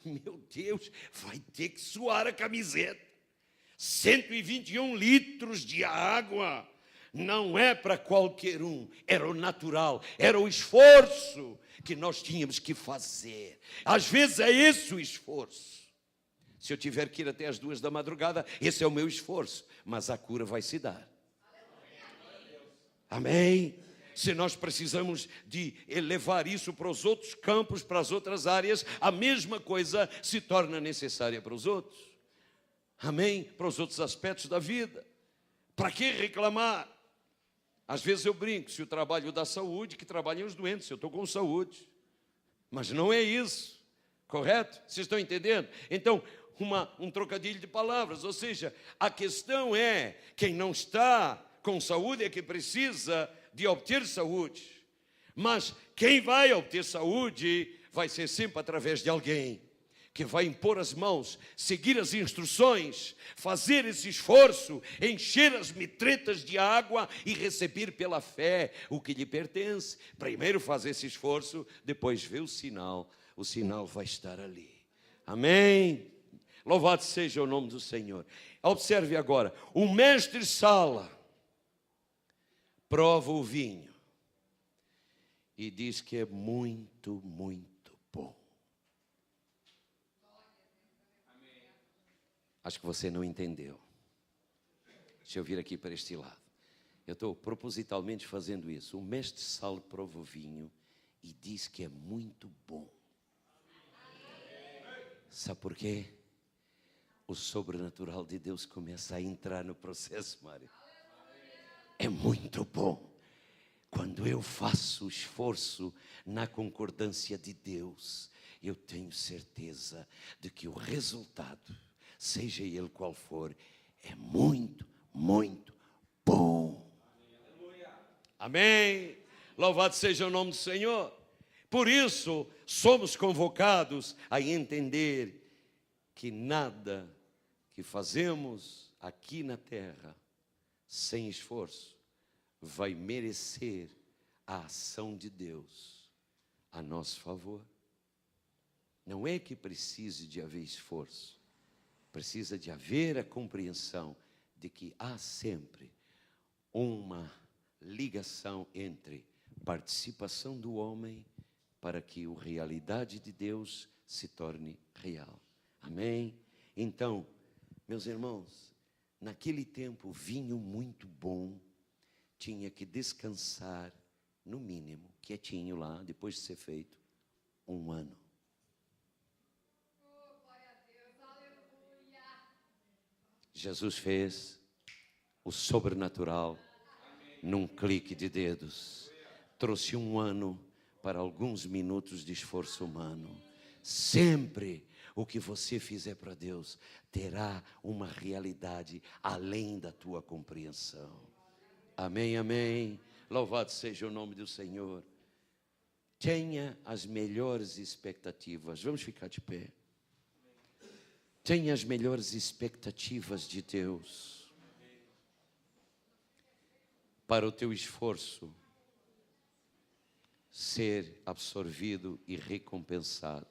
Meu Deus, vai ter que suar a camiseta. 121 litros de água. Não é para qualquer um. Era o natural, era o esforço que nós tínhamos que fazer. Às vezes é esse o esforço. Se eu tiver que ir até as 2 da madrugada, esse é o meu esforço. Mas a cura vai se dar. Amém? Se nós precisamos de elevar isso para os outros campos, para as outras áreas, a mesma coisa se torna necessária para os outros. Amém? Para os outros aspectos da vida. Para que reclamar? Às vezes eu brinco, se o trabalho dá saúde, que trabalhem os doentes, eu estou com saúde. Mas não é isso, correto? Vocês estão entendendo? Então, um trocadilho de palavras, ou seja, a questão é, quem não está com saúde é que precisa de obter saúde. Mas quem vai obter saúde vai ser sempre através de alguém que vai impor as mãos, seguir as instruções, fazer esse esforço, encher as metretas de água e receber pela fé o que lhe pertence. Primeiro faz esse esforço, depois vê o sinal vai estar ali. Amém? Louvado seja o nome do Senhor. Observe agora, o mestre Sala prova o vinho e diz que é muito, muito bom. Acho que você não entendeu. Deixa eu vir aqui para este lado. Eu estou propositalmente fazendo isso. O mestre Sala prova o vinho e diz que é muito bom. Sabe por quê? O sobrenatural de Deus começa a entrar no processo, Mário. É muito bom. Quando eu faço o esforço na concordância de Deus, eu tenho certeza de que o resultado, seja ele qual for, é muito, muito bom. Amém. Louvado seja o nome do Senhor. Por isso, somos convocados a entender que nada que fazemos aqui na terra, sem esforço, vai merecer a ação de Deus a nosso favor. Não é que precise de haver esforço, precisa de haver a compreensão de que há sempre uma ligação entre participação do homem para que a realidade de Deus se torne real. Amém? Então, meus irmãos, naquele tempo, vinho muito bom tinha que descansar, no mínimo, quietinho lá, depois de ser feito, 1 ano. Jesus fez o sobrenatural num clique de dedos. Trouxe 1 ano para alguns minutos de esforço humano. Sempre o que você fizer para Deus terá uma realidade além da tua compreensão. Amém, amém. Louvado seja o nome do Senhor. Tenha as melhores expectativas. Vamos ficar de pé. Tenha as melhores expectativas de Deus para o teu esforço ser absorvido e recompensado.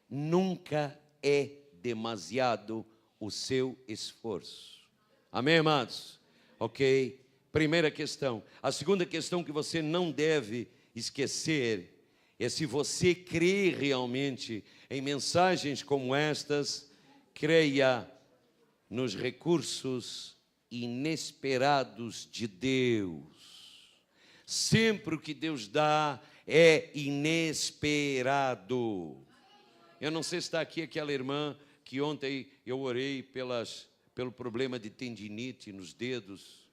Nunca é demasiado o seu esforço. Amém, amados? Ok? Primeira questão. A segunda questão que você não deve esquecer é se você crê realmente em mensagens como estas, creia nos recursos inesperados de Deus. Sempre o que Deus dá é inesperado. Eu não sei se está aqui aquela irmã que ontem eu orei pelo problema de tendinite nos dedos.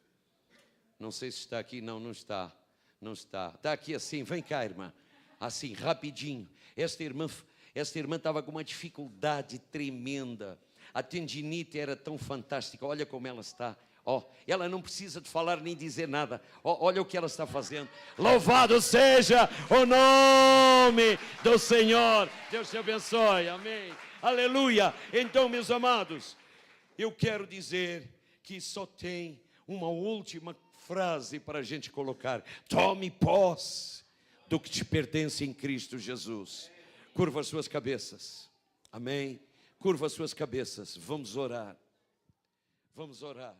Não sei se está aqui, não está. Não está. Está aqui assim, vem cá, irmã. Assim, rapidinho. Esta irmã estava com uma dificuldade tremenda. A tendinite era tão fantástica. Olha como ela está. Ela não precisa de falar nem dizer nada. Olha o que ela está fazendo. Louvado seja o nome do Senhor. Deus te abençoe. Amém. Aleluia. Então, meus amados, eu quero dizer que só tem uma última frase para a gente colocar. Tome posse do que te pertence em Cristo Jesus. Curva as suas cabeças. Amém. Curva as suas cabeças. Vamos orar. Vamos orar.